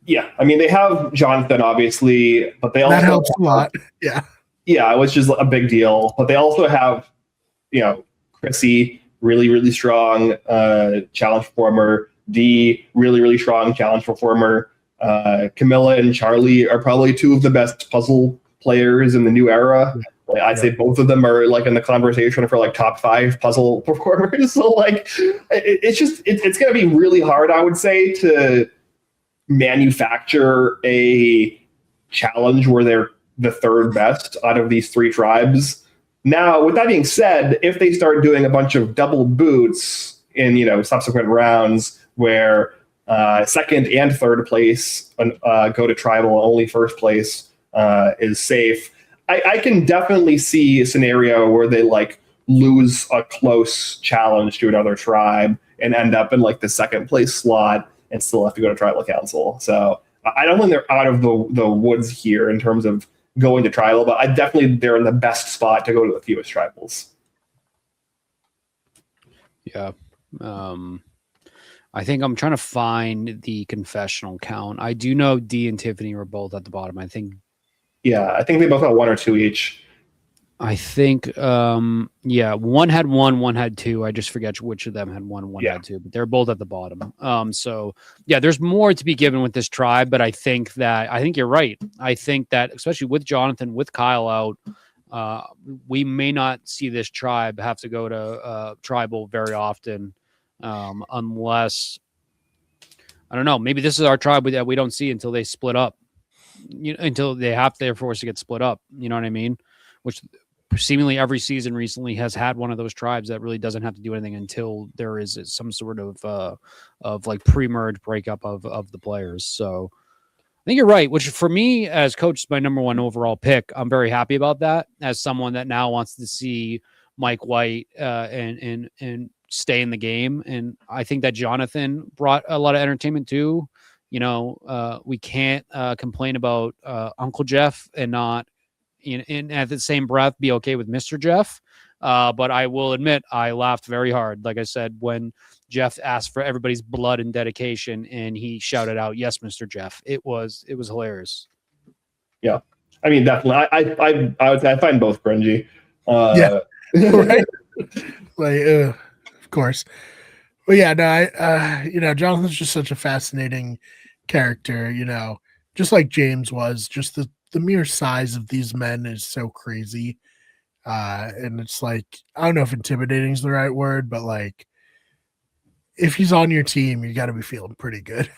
Yeah, I mean, they have Jonathan, obviously, but they also That helps a lot. Yeah. Yeah, which is a big deal. But they also have, Chrissy, really, really strong challenge performer. Dee, really, really strong challenge performer. Camilla and Charlie are probably two of the best puzzle players in the new era. Like, I'd say both of them are like in the conversation for like top 5 puzzle performers. So like, it's going to be really hard, I would say, to manufacture a challenge where they're the third best out of these 3 tribes. Now, with that being said, if they start doing a bunch of double boots in subsequent rounds where second and third place go to tribal, only first place is safe, I can definitely see a scenario where they like lose a close challenge to another tribe and end up in like the second place slot and still have to go to tribal council. So I don't think they're out of the woods here in terms of going to tribal, but they're in the best spot to go to the fewest tribals. Yeah. I think I'm trying to find the confessional count. I do know Dee and Tiffany were both at the bottom. I think they both got 1 or 2 each. I think, one had 1 had 2. I just forget which of them had 1 had 2, but they're both at the bottom. So yeah, there's more to be given with this tribe, but I think you're right. I think that especially with Jonathan, with Kyle out, we may not see this tribe have to go to tribal very often, unless, I don't know, maybe this is our tribe that we don't see until they split up, until they're forced to get split up. You know what I mean? Which seemingly every season recently has had one of those tribes that really doesn't have to do anything until there is some sort of like pre-merge breakup of the players. So I think you're right, which for me as coach is my number 1 overall pick. I'm very happy about that as someone that now wants to see Mike White and stay in the game. And I think that Jonathan brought a lot of entertainment too. We can't complain about Uncle Jeff and not in at the same breath be okay with Mr. Jeff. But I will admit I laughed very hard. Like I said, when Jeff asked for everybody's blood and dedication and he shouted out, "Yes, Mr. Jeff." It was hilarious. Yeah. I mean, definitely. I would say I find both cringy. Right. Like, of course. But yeah, no, Jonathan's just such a fascinating character, just like James was. Just the mere size of these men is so crazy. And it's like, I don't know if intimidating is the right word, but like, if he's on your team, you got to be feeling pretty good.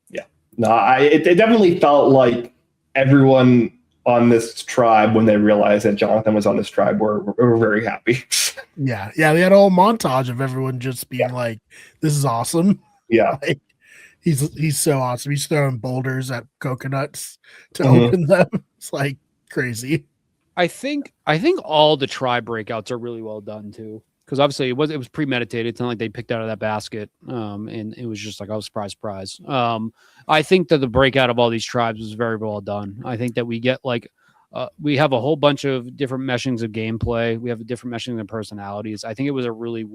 Yeah. No, it definitely felt like everyone on this tribe, when they realized that Jonathan was on this tribe, were very happy. Yeah. They had a whole montage of everyone just being like, this is awesome. Yeah. Like, he's so awesome. He's throwing boulders at coconuts to open them. It's like crazy. I think all the tribe breakouts are really well done too, because obviously it was premeditated. It's not like they picked out of that basket, and it was just like, oh, surprise. I think that the breakout of all these tribes was very well done. I think that we get we have a whole bunch of different meshings of gameplay. We have different meshings of personalities. I think it was a really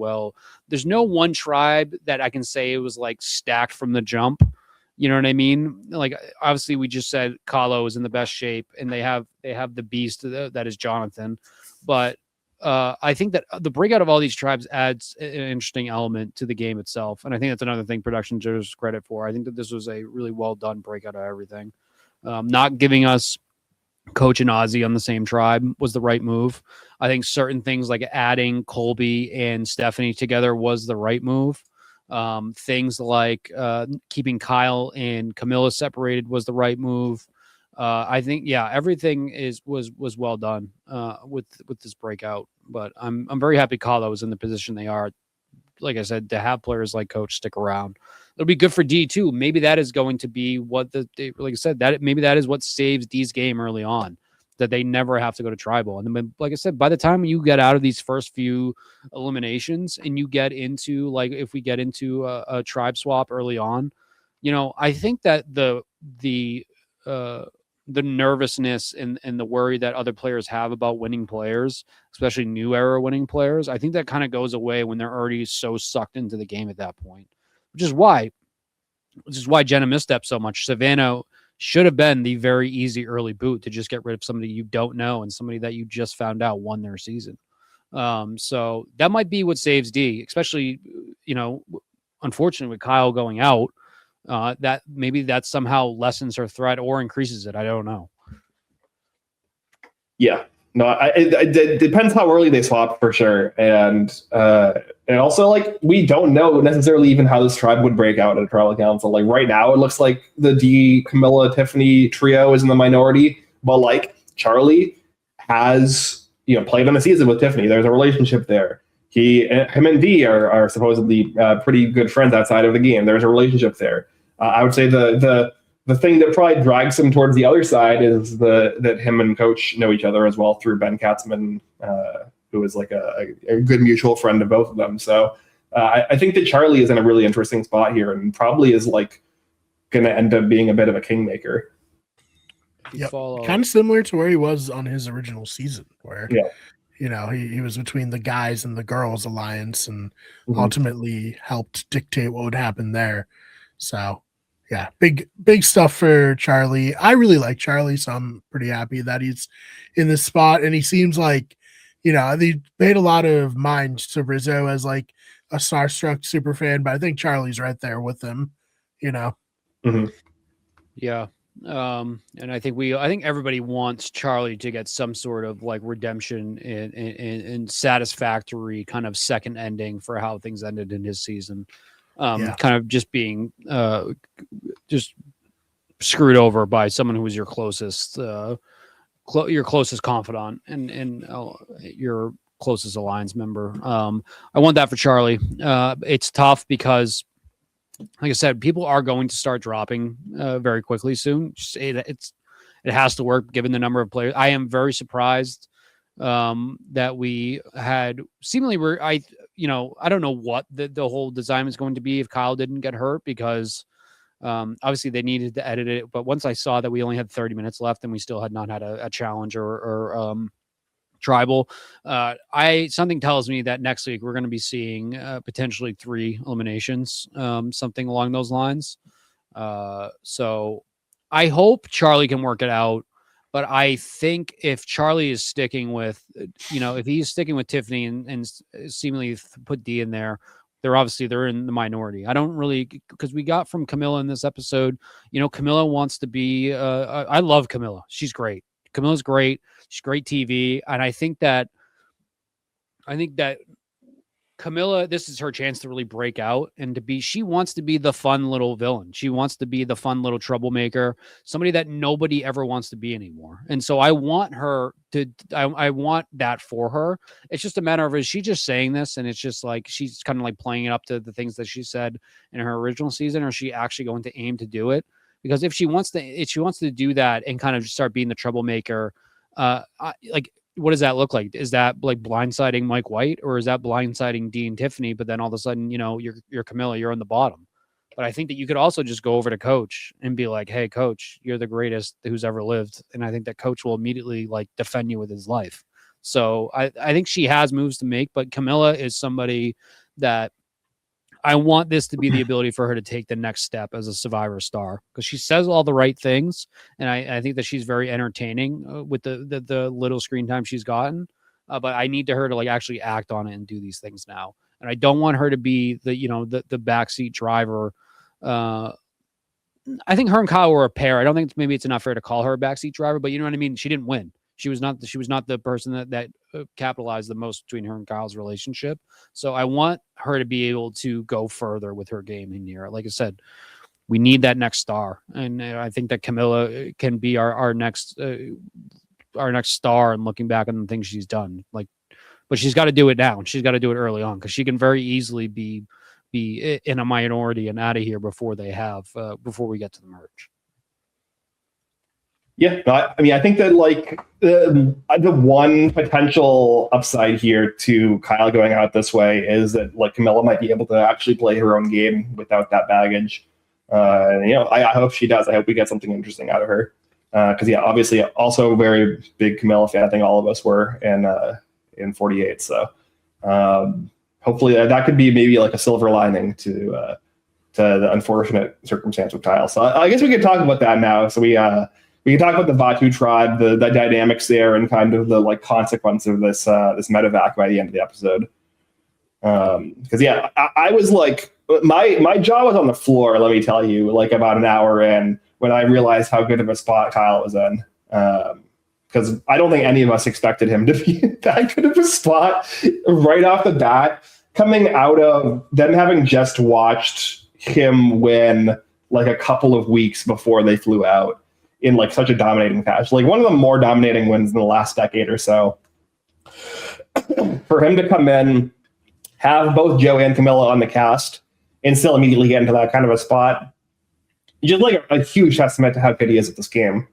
there's no one tribe that I can say it was like stacked from the jump. You know what I mean? Like, obviously we just said Kahlo is in the best shape and they have the beast that is Jonathan. But I think that the breakout of all these tribes adds an interesting element to the game itself. And I think that's another thing production deserves credit for. I think that this was a really well done breakout of everything. Not giving us Coach and Ozzy on the same tribe was the right move. I think certain things like adding Colby and Stephanie together was the right move. Things like keeping Kyle and Camilla separated was the right move. I think, everything was well done with this breakout. But I'm very happy Kyle was in the position they are. Like I said, to have players like Coach stick around, it'll be good for D too. Maybe that is going to be what like I said, maybe that is what saves D's game early on, that they never have to go to tribal. And then, like I said, by the time you get out of these first few eliminations and you get into, like, if we get into a tribe swap early on, I think that the the nervousness and the worry that other players have about winning players, especially new era winning players. I think that kind of goes away when they're already so sucked into the game at that point, which is why Jenna misstepped so much. Savannah should have been the very easy early boot to just get rid of somebody you don't know and somebody that you just found out won their season. So that might be what saves D, especially, unfortunately with Kyle going out, that maybe that somehow lessens her threat or increases it. I don't know. Yeah, no, it depends how early they swap for sure. And also, like, we don't know necessarily even how this tribe would break out at a tribal council. Like right now, it looks like the D, Camilla, Tiffany trio is in the minority, but like Charlie has, played on a season with Tiffany. There's a relationship there. Him and D are supposedly pretty good friends outside of the game. There's a relationship there. I would say the thing that probably drags him towards the other side is that him and Coach know each other as well through Ben Katzman, who is like a good mutual friend of both of them. So I think that Charlie is in a really interesting spot here and probably is like going to end up being a bit of a kingmaker. Yep. Kind of similar to where he was on his original season, where he was between the guys and the girls alliance and ultimately helped dictate what would happen there. So yeah, big stuff for Charlie. I really like Charlie, so I'm pretty happy that he's in this spot. And he seems like, they paid a lot of mind to Rizzo as like a starstruck super fan, but I think Charlie's right there with him, Yeah. And I think everybody wants Charlie to get some sort of like redemption and satisfactory kind of second ending for how things ended in his season. Kind of just being just screwed over by someone who was your closest confidant and your closest alliance member. I want that for Charlie. It's tough because, like I said, people are going to start dropping very quickly soon. It has to work given the number of players. I am very surprised that we had seemingly I don't know what the whole design is going to be if Kyle didn't get hurt, because obviously they needed to edit it. But once I saw that we only had 30 minutes left and we still had not had a challenge or tribal, something tells me that next week we're going to be seeing potentially 3 eliminations, something along those lines. So I hope Charlie can work it out. But I think if Charlie is sticking with, if he's sticking with Tiffany and seemingly put D in there, they're in the minority. I don't really, because we got from Camilla in this episode, Camilla wants to be, I love Camilla. She's great. Camilla's great. She's great TV. And I think that Camilla, this is her chance to really break out and she wants to be the fun little villain. She wants to be the fun little troublemaker, somebody that nobody ever wants to be anymore. And so I want her to, I want that for her. It's just a matter of, is she just saying this and it's just like, she's kind of like playing it up to the things that she said in her original season, or is she actually going to aim to do it? Because if she wants to do that and kind of just start being the troublemaker, what does that look like? Is that like blindsiding Mike White, or is that blindsiding Dee and Tiffany? But then all of a sudden, you're Camilla, you're on the bottom. But I think that you could also just go over to Coach and be like, hey, Coach, you're the greatest who's ever lived. And I think that Coach will immediately like defend you with his life. So I think she has moves to make, but Camilla is somebody that I want this to be the ability for her to take the next step as a Survivor star, because she says all the right things. And I think that she's very entertaining with the little screen time she's gotten. But I need her to like actually act on it and do these things now. And I don't want her to be the backseat driver. I think her and Kyle were a pair. I don't think maybe it's not fair to call her a backseat driver, but you know what I mean? She didn't win. She was not the person that capitalized the most between her and Kyle's relationship. So I want her to be able to go further with her game in here. Like I said, we need that next star, and I think that Camilla can be our next star. And looking back on the things she's done, but she's got to do it now, and she's got to do it early on, because she can very easily be in a minority and out of here before we get to the merge. Yeah, I think that like the one potential upside here to Kyle going out this way is that like Camilla might be able to actually play her own game without that baggage. I hope she does. I hope we get something interesting out of her. Because yeah, obviously also a very big Camilla fan. I think all of us were in 48. So hopefully that could be maybe like a silver lining to the unfortunate circumstance with Kyle. So I guess we could talk about that now. So we can talk about the Vatu tribe, the dynamics there, and kind of the like consequence of this medevac by the end of the episode. Because yeah, I was like, my jaw was on the floor. Let me tell you, like about an hour in, when I realized how good of a spot Kyle was in. Because I don't think any of us expected him to be that good of a spot right off the bat, coming out of them having just watched him win like a couple of weeks before they flew out in like such a dominating fashion, like one of the more dominating wins in the last decade or so. For him to come in, have both Joe and Camilla on the cast, and still immediately get into that kind of a spot, just like a huge testament to how good he is at this game.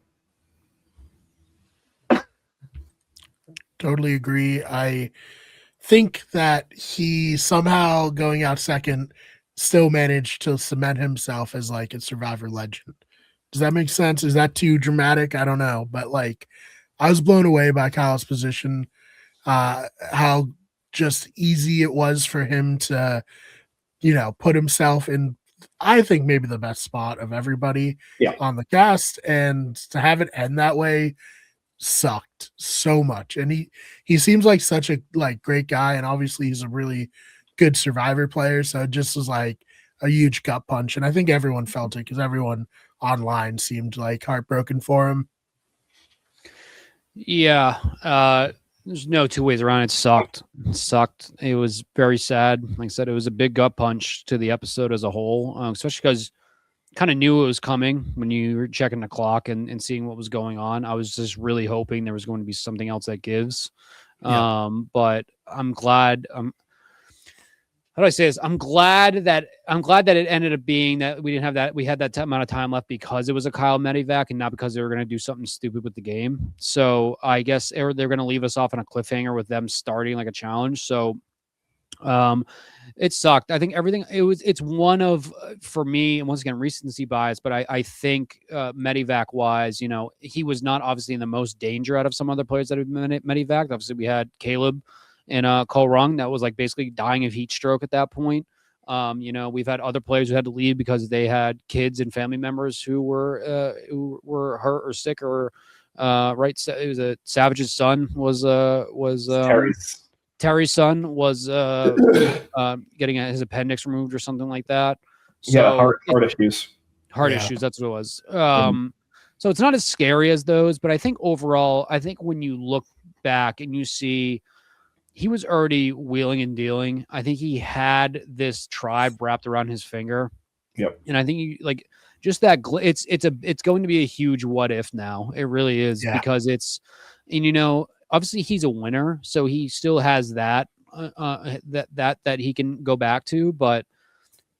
Totally agree. I think that he somehow going out second still managed to cement himself as like a Survivor legend. Does that make sense? Is that too dramatic? I don't know. But like, I was blown away by Kyle's position, how just easy it was for him to, put himself in, I think maybe the best spot of everybody on the cast, and to have it end that way sucked so much. And he seems like such a like great guy, and obviously he's a really good Survivor player, so it just was like a huge gut punch, and I think everyone felt it because everyone online seemed like heartbroken for him. Yeah, there's no two ways around it. It sucked. It was very sad. Like I said, it was a big gut punch to the episode as a whole, especially because kind of knew it was coming when you were checking the clock and seeing what was going on. I was just really hoping there was going to be something else that gives. But I'm glad. How do I say this? I'm glad that it ended up being that we didn't have that. We had that amount of time left because it was a Kyle medevac and not because they were going to do something stupid with the game. So I guess they're going to leave us off on a cliffhanger with them starting like a challenge. So it sucked. I think everything it's one of, for me, and once again, recency bias, but I think medevac wise, he was not obviously in the most danger out of some other players that have been medevac. Obviously we had Caleb and Cole Rung that was like basically dying of heat stroke at that point. We've had other players who had to leave because they had kids and family members who were hurt or sick or right. It was a Savage's son was Terry's son was getting his appendix removed or something like that. So heart issues. Issues. That's what it was. So it's not as scary as those, but I think overall, when you look back and you see he was already wheeling and dealing. I think he had this tribe wrapped around his finger. Yep. And I think just that it's going to be a huge what if now. It really is because obviously he's a winner, so he still has that that he can go back to, but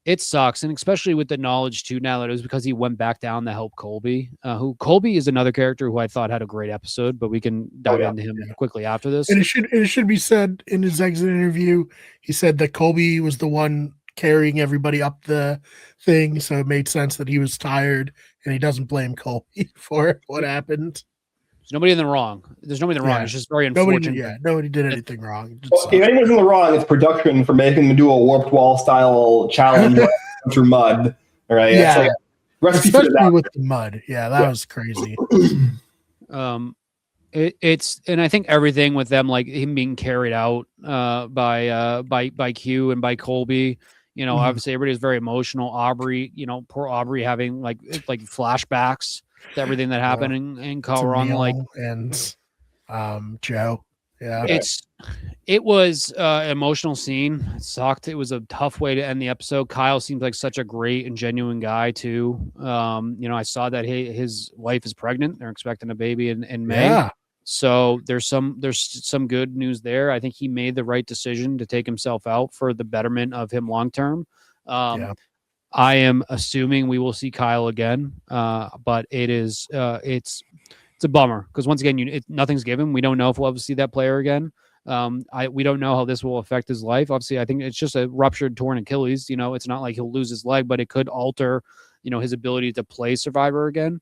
it sucks. And especially with the knowledge too, now that it was because he went back down to help Colby, who Colby is another character who I thought had a great episode, but we can dive into him quickly after this. And it should be said in his exit interview, he said that Colby was the one carrying everybody up the thing. So it made sense that he was tired, and he doesn't blame Colby for what happened. There's nobody in the wrong. There's nobody in the wrong. It's just very unfortunate. Nobody did anything wrong. If anyone's in the wrong, it's production for making them do a warped wall style challenge through mud. All right. Yeah. Especially with the mud. Yeah, that was crazy. It's and I think everything with them, like him being carried out by Q and by Colby. Obviously everybody was very emotional. Aubrey, poor Aubrey having like flashbacks to everything that happened in Colorado, and Joe. Yeah, it was an emotional scene. It sucked. It was a tough way to end the episode. Kyle seems like such a great and genuine guy too. I saw that his wife is pregnant. They're expecting a baby in May. Yeah. So there's some good news there. I think he made the right decision to take himself out for the betterment of him long term. I am assuming we will see Kyle again, but it's a bummer because once again, nothing's given. We don't know if we'll ever see that player again. We don't know how this will affect his life. Obviously, I think it's just a ruptured, torn Achilles. It's not like he'll lose his leg, but it could alter, his ability to play Survivor again.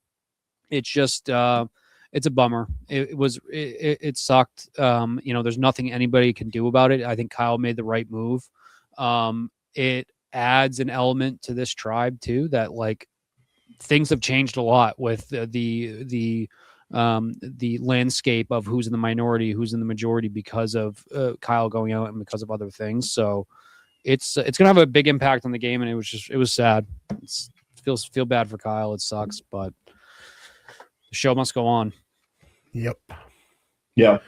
It's just it's a bummer. It sucked. There's nothing anybody can do about it. I think Kyle made the right move. It adds an element to this tribe too, that like things have changed a lot with the landscape of who's in the minority, who's in the majority because of Kyle going out and because of other things. So it's gonna have a big impact on the game, and it was sad. Feel bad for Kyle. It sucks, but the show must go on. Yep. Yeah.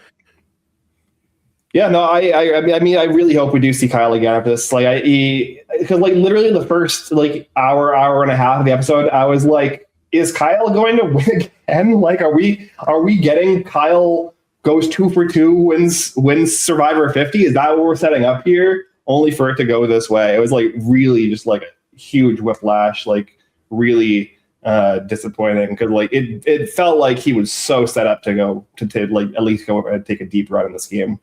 Yeah, no, I mean, I really hope we do see Kyle again after this. Like, because like literally the first like hour and a half of the episode, I was like, is Kyle going to win again? Like, are we getting Kyle goes 2 for 2, wins Survivor 50? Is that what we're setting up here? Only for it to go this way. It was like really just like a huge whiplash, like really disappointing, because like it felt like he was so set up to go to like at least go and take a deep run in this game.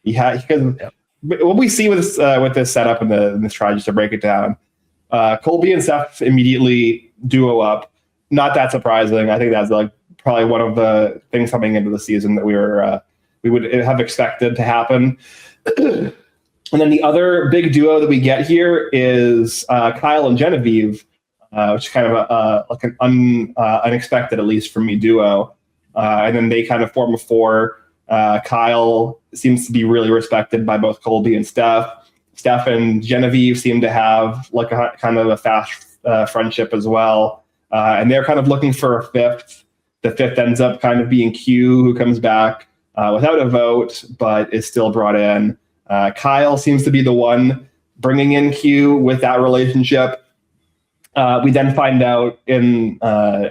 Because what we see with this setup in this trial, just to break it down, Colby and Seth immediately duo up. Not that surprising. I think that's like probably one of the things coming into the season that we would have expected to happen. And then the other big duo that we get here is Kyle and Genevieve, which is kind of like an unexpected, at least for me, duo. And then they kind of form a 4. Kyle seems to be really respected by both Colby and Steph. Steph and Genevieve seem to have like a kind of a fast friendship as well. And they're kind of looking for a 5th. The 5th ends up kind of being Q, who comes back without a vote, but is still brought in. Kyle seems to be the one bringing in Q with that relationship. We then find out in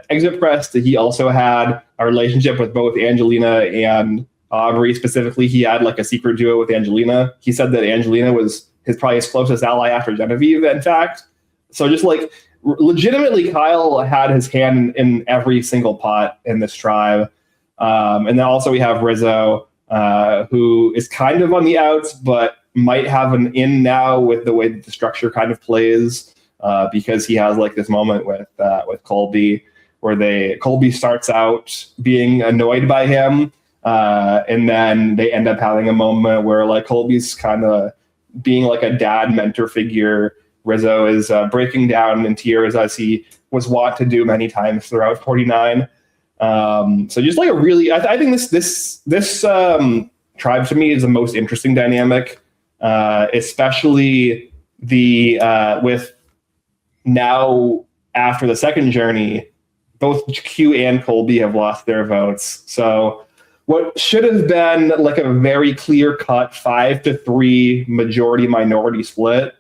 Exit Press that he also had a relationship with both Angelina and Aubrey. Specifically, he had like a secret duo with Angelina. He said that Angelina was probably his closest ally after Genevieve, in fact. So just like legitimately, Kyle had his hand in every single pot in this tribe. And then also we have Rizzo, who is kind of on the outs, but might have an in now with the way that the structure kind of plays, because he has like this moment with Colby where Colby starts out being annoyed by him. And then they end up having a moment where like Colby's kind of being like a dad mentor figure. Rizzo is breaking down in tears, as he was wont to do many times throughout 49. So just like a really, I think this tribe to me is the most interesting dynamic, especially with now after the second journey, both Q and Colby have lost their votes. So what should have been like a very clear-cut 5-3 majority-minority split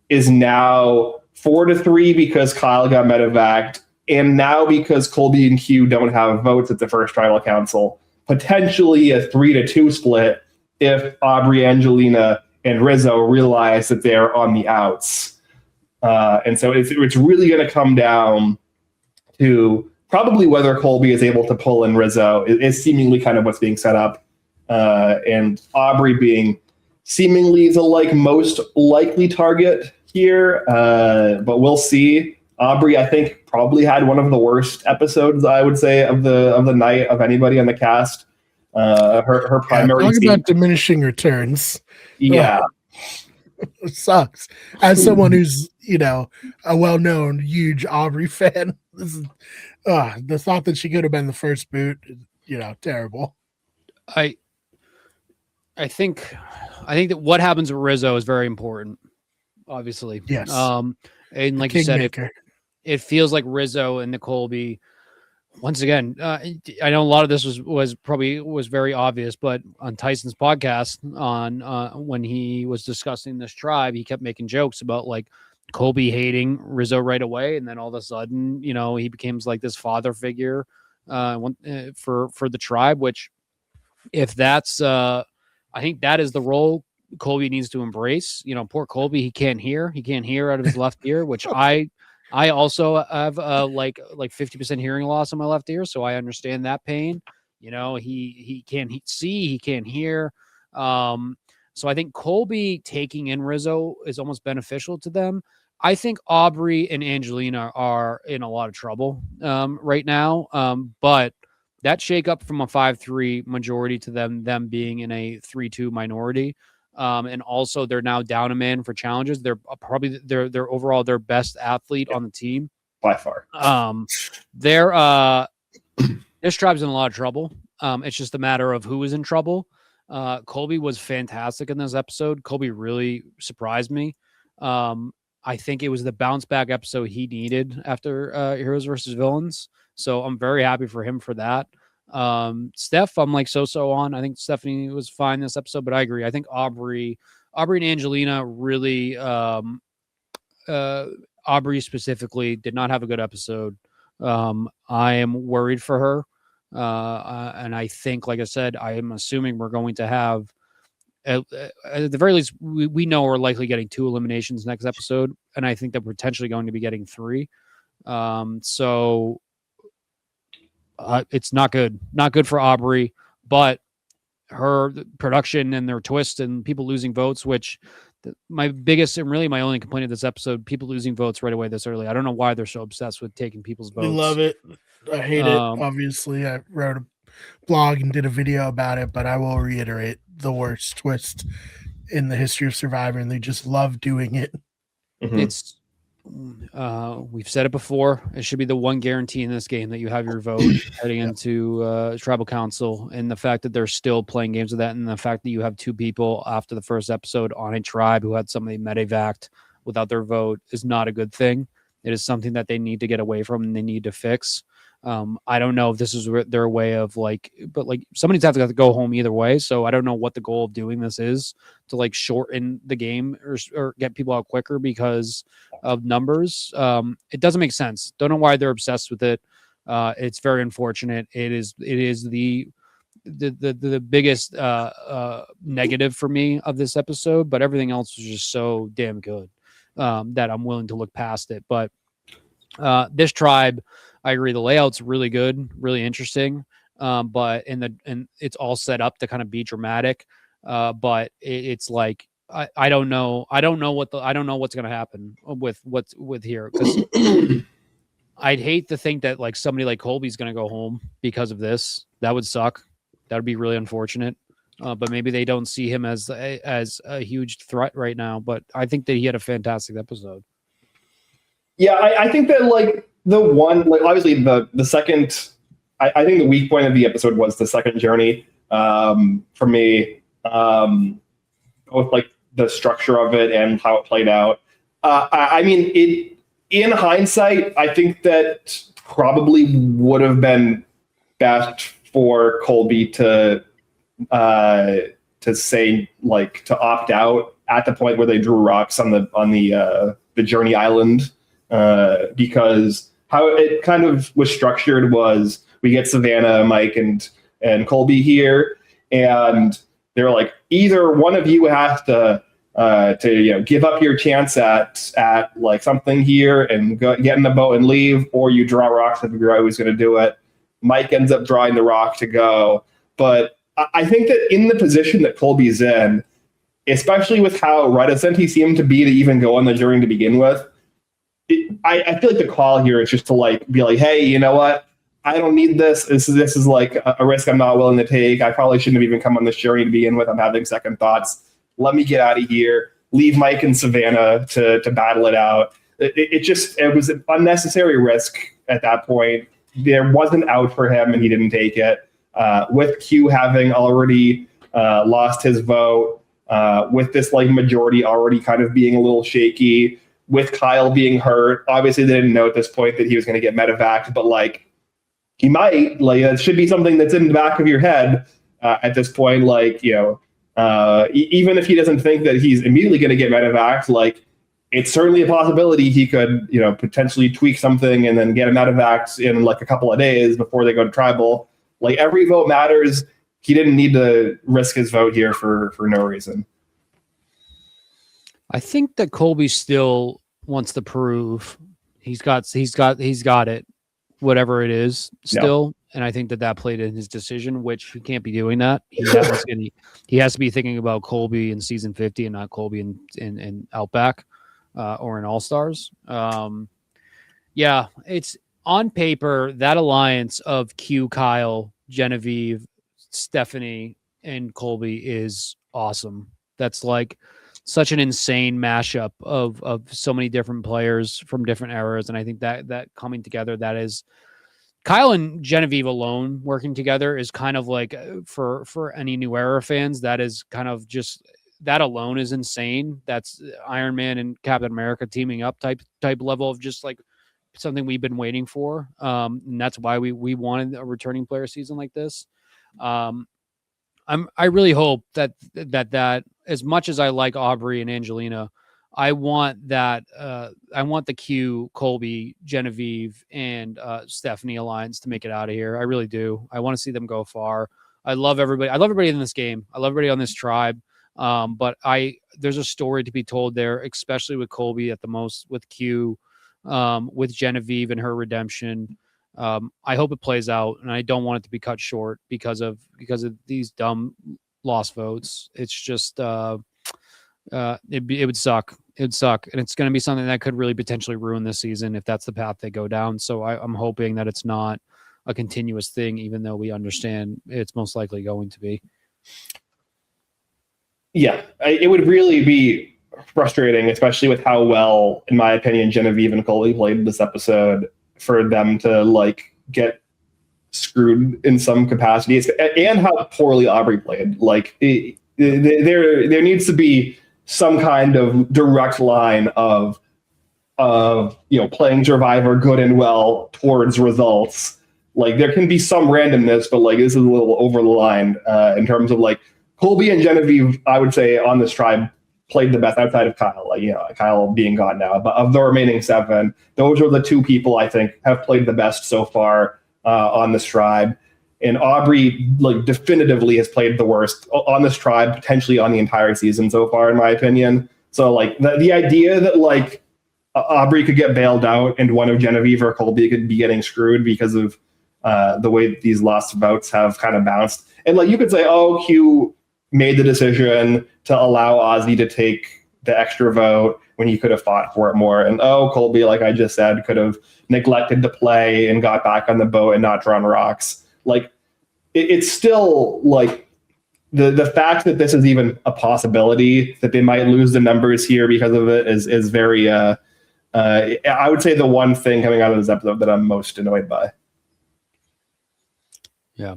is now 4-3 because Kyle got medevaced, and now because Colby and Q don't have votes at the first tribal council, potentially a 3-2 split if Aubrey, Angelina, and Rizzo realize that they're on the outs. And so it's really going to come down to probably whether Colby is able to pull in Rizzo is seemingly kind of what's being set up. And Aubrey being seemingly the like most likely target here, but we'll see. Aubrey, I think, probably had one of the worst episodes, I would say, of the night of anybody on the cast. Her primary talk about diminishing returns. Yeah. It sucks. As someone who's, a well-known, huge Aubrey fan, this is the thought that she could have been the first boot, terrible. I think that what happens with Rizzo is very important, obviously. Yes. And like you said, it feels like Rizzo and the Colby, once again, I know a lot of this was very obvious, but on Tyson's podcast when he was discussing this tribe, he kept making jokes about like Colby hating Rizzo right away, and then all of a sudden, he becomes like this father figure for the tribe. Which, if that's, I think that is the role Colby needs to embrace. Poor Colby, he can't hear out of his left ear, which I also have like 50% hearing loss in my left ear, so I understand that pain. He can't see, he can't hear. So I think Colby taking in Rizzo is almost beneficial to them. I think Aubrey and Angelina are in a lot of trouble right now. But that shakeup from a 5-3 majority to them being in a 3-2 minority. And also they're now down a man for challenges. They're probably they're overall their best athlete on the team by far. This tribe's in a lot of trouble. It's just a matter of who is in trouble. Colby was fantastic in this episode. Colby really surprised me. I think it was the bounce back episode he needed after Heroes versus Villains. So I'm very happy for him for that. Steph, I'm like so on. I think Stephanie was fine this episode, but I agree. I think Aubrey and Angelina really, Aubrey specifically did not have a good episode. I am worried for her. And I think, like I said, I am assuming we're going to have, at the very least, we know we're likely getting 2 eliminations next episode. And I think that we're potentially going to be getting 3. So it's not good. Not good for Aubrey, but her production and their twist and people losing votes, which my biggest and really my only complaint of this episode, people losing votes right away this early. I don't know why they're so obsessed with taking people's votes. I love it. I hate it. Obviously, I wrote a blog and did a video about it, but I will reiterate the worst twist in the history of Survivor, and they just love doing it. Mm-hmm. It's we've said it before. It should be the one guarantee in this game that you have your vote heading into tribal council, and the fact that they're still playing games with that, and the fact that you have 2 people after the first episode on a tribe who had somebody medevaced without their vote is not a good thing. It is something that they need to get away from and they need to fix. I don't know if this is their way of but somebody's have to go home either way. So I don't know what the goal of doing this is, to shorten the game or get people out quicker because of numbers. It doesn't make sense. Don't know why they're obsessed with it. It's very unfortunate. It is the biggest negative for me of this episode, but everything else was just so damn good that I'm willing to look past it. But this tribe, I agree, the layout's really good, really interesting. But it's all set up to kind of be dramatic. But it's like I don't know what's going to happen with here, because I'd hate to think that somebody like Colby's going to go home because of this. That would suck. That would be really unfortunate. But maybe they don't see him as a huge threat right now. But I think that he had a fantastic episode. Yeah, I think that the one, obviously the second, I think the weak point of the episode was the second journey for me, with the structure of it and how it played out. I mean, in hindsight, I think that probably would have been best for Colby to say to opt out at the point where they drew rocks on the Journey Island, because how it kind of was structured was we get Savannah, Mike, and Colby here, and they're like, either one of you has to give up your chance at something here and get in the boat and leave, or you draw rocks to figure out who's going to do it. Mike ends up drawing the rock to go, but I think that in the position that Colby's in, especially with how reticent he seemed to be to even go on the journey to begin with, I feel like the call here is just to be like, hey, you know what? I don't need this. This is a risk I'm not willing to take. I probably shouldn't have even come on this journey to begin with. I'm having second thoughts. Let me get out of here. Leave Mike and Savannah to battle it out. It was an unnecessary risk at that point. There was an out for him, and he didn't take it. With Q having already lost his vote, with this majority already kind of being a little shaky, with Kyle being hurt. Obviously, they didn't know at this point that he was going to get medevaced, but he might. It should be something that's in the back of your head at this point. Even if he doesn't think that he's immediately going to get medevaced, it's certainly a possibility he could, potentially tweak something and then get a medevac in a couple of days before they go to tribal. Every vote matters. He didn't need to risk his vote here for no reason. I think that Colby still wants to prove he's got it, whatever it is still. Yeah. And I think that played in his decision, which he can't be doing that. He has to be thinking about Colby in season 50 and not Colby in Outback. or in All Stars. Yeah, it's on paper that alliance of Q, Kyle, Genevieve, Stephanie, and Colby is awesome. That's like such an insane mashup of so many different players from different eras, and I think that coming together, that is Kyle and Genevieve alone working together is kind of like for any New Era fans, that is kind of just that alone is insane. That's Iron Man and Captain America teaming up type level of just like something we've been waiting for. And that's why we wanted a returning player season like this. I really hope that as much as I like Aubrey and Angelina, I want that I want the Q, Colby, Genevieve, and Stephanie alliance to make it out of here. I really do. I want to see them go far. I love everybody. I love everybody in this game. I love everybody on this tribe. But there's a story to be told there, especially with Colby at the most, with Q, with Genevieve and her redemption. I hope it plays out, and I don't want it to be cut short because of these dumb lost votes. It's just it would suck. It would suck, and it's going to be something that could really potentially ruin this season if that's the path they go down. So I'm hoping that it's not a continuous thing, even though we understand it's most likely going to be. Yeah, it would really be frustrating, especially with how well, in my opinion, Genevieve and Colby played this episode, for them to like get screwed in some capacity, and how poorly Aubrey played. Like there needs to be some kind of direct line of playing Survivor good and well towards results. Like there can be some randomness, but like this is a little over the line in terms of like Colby and Genevieve, I would say on this tribe played the best outside of Kyle, Kyle being gone now. But of the remaining 7, those are the 2 people I think have played the best so far on this tribe. And Aubrey, like, definitively has played the worst on this tribe, potentially on the entire season so far, in my opinion. So, like, the idea that, like, Aubrey could get bailed out and one of Genevieve or Colby could be getting screwed because of the way that these lost votes have kind of bounced. And, like, you could say, oh, Hugh made the decision to allow Ozzy to take the extra vote when he could have fought for it more. And, oh, Colby, like I just said, could have neglected to play and got back on the boat and not drawn rocks. Like, it's still, like, the fact that this is even a possibility, that they might lose the numbers here because of it, is very, I would say, the one thing coming out of this episode that I'm most annoyed by. Yeah.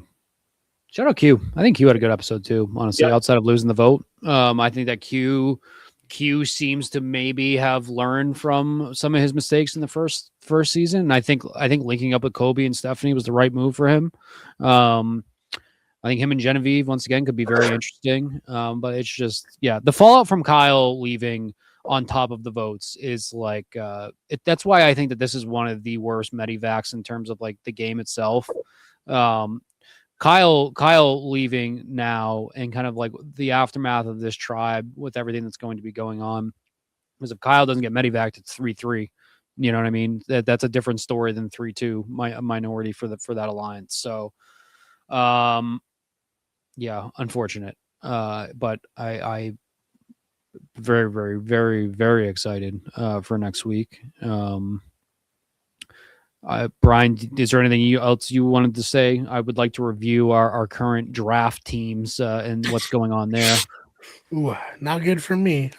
Shout out Q. I think Q had a good episode too, honestly, outside of losing the vote. I think that Q seems to maybe have learned from some of his mistakes in the first season. I think linking up with Colby and Stephanie was the right move for him. I think him and Genevieve, once again, could be very interesting. But it's just, the fallout from Kyle leaving on top of the votes is like, that's why I think that this is one of the worst medivacs in terms of like the game itself. Kyle leaving now and kind of like the aftermath of this tribe with everything that's going to be going on. Because if Kyle doesn't get medevaced, it's 3-3. You know what I mean? That's a different story than 3-2 minority for that alliance. So, unfortunate. But I very, very, very, very excited for next week. Brian, is there anything else you wanted to say? I would like to review our current draft teams and what's going on there. Ooh, not good for me.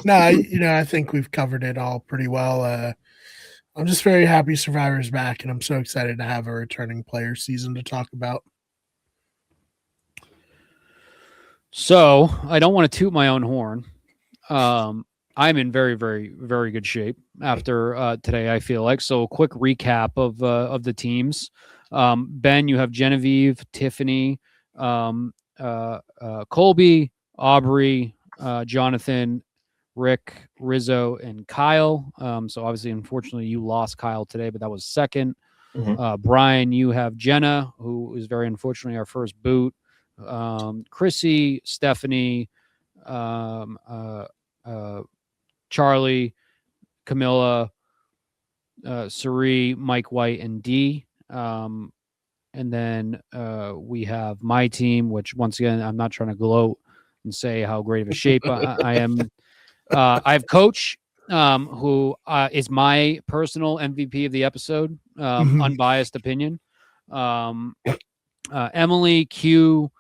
No, I think we've covered it all pretty well. I'm just very happy Survivor's back, and I'm so excited to have a returning player season to talk about. So I don't want to toot my own horn. I'm in very, very, very good shape after today, I feel like. So a quick recap of the teams. Ben, you have Genevieve, Tiffany, Colby, Aubrey, Jonathan, Rick, Rizzo, and Kyle. So obviously, unfortunately, you lost Kyle today, but that was second. Mm-hmm. Brian, you have Jenna, who is very unfortunately our first boot. Chrissy, Stephanie, Charlie, Camilla, Suri, Mike White, and D. And then we have my team, which once again, I'm not trying to gloat and say how great of a shape I am. I have Coach, who is my personal MVP of the episode, unbiased opinion. Emily, Q,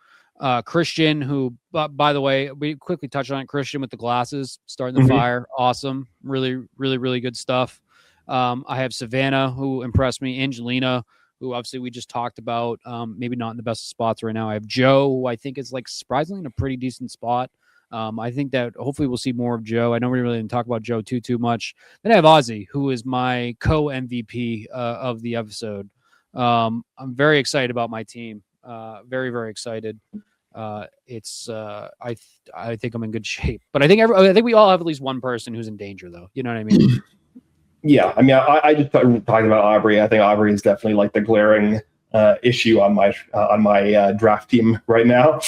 Christian, who, by the way, we quickly touched on it. Christian with the glasses, starting the fire, awesome, really, really, really good stuff. I have Savannah, who impressed me. Angelina, who obviously we just talked about, maybe not in the best spots right now. I have Joe, who I think is like surprisingly in a pretty decent spot. I think that hopefully we'll see more of Joe. I know we really didn't talk about Joe too much. Then I have Ozzy, who is my co-MVP of the episode. I'm very excited about my team. Very, very excited. I think I'm in good shape, but I think we all have at least one person who's in danger, though. You know what I mean? Yeah, I mean, I just talking about Aubrey. I think Aubrey is definitely like the glaring issue on my draft team right now.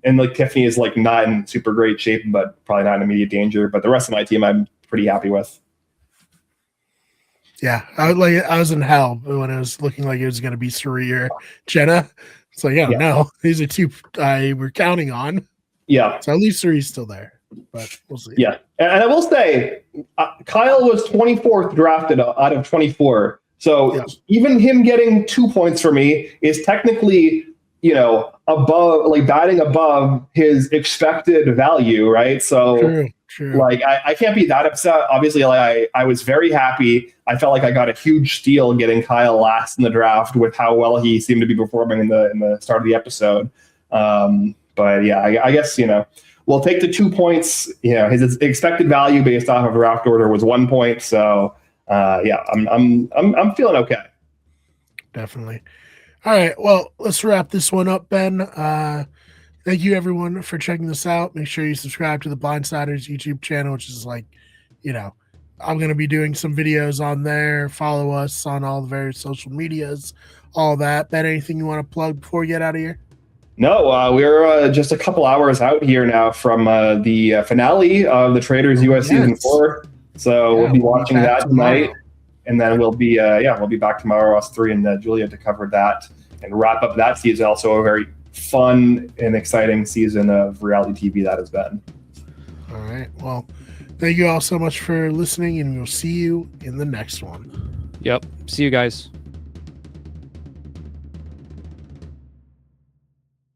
And like Tiffany is like not in super great shape, but probably not in immediate danger. But the rest of my team, I'm pretty happy with. Yeah, I was in hell when it was looking like it was going to be Suri or Jenna. It's like, no, these are two I were counting on. Yeah. So at least Suri's still there, but we'll see. Yeah, and I will say, Kyle was 24th drafted out of 24. So even him getting 2 points for me is technically, above, like batting above his expected value, right? So true. Like I can't be that upset. Obviously, like I was very happy. I felt like I got a huge steal getting Kyle last in the draft with how well he seemed to be performing in the start of the episode. But yeah, I guess we'll take the 2 points. His expected value based off of draft order was 1 point. So yeah, I'm feeling okay. Definitely. All right. Well, let's wrap this one up, Ben. Thank you, everyone, for checking this out. Make sure you subscribe to the Blindsiders YouTube channel, which is like, I'm going to be doing some videos on there. Follow us on all the various social medias, all that. Ben, anything you want to plug before we get out of here? No, we're just a couple hours out here now from the finale of the Traders US Season 4. So we'll be watching that tonight. And then we'll be back tomorrow, us three and Julia, to cover that and wrap up that season. Also a very fun and exciting season of reality TV that has been. All right. Well, thank you all so much for listening, and we'll see you in the next one. Yep. See you guys.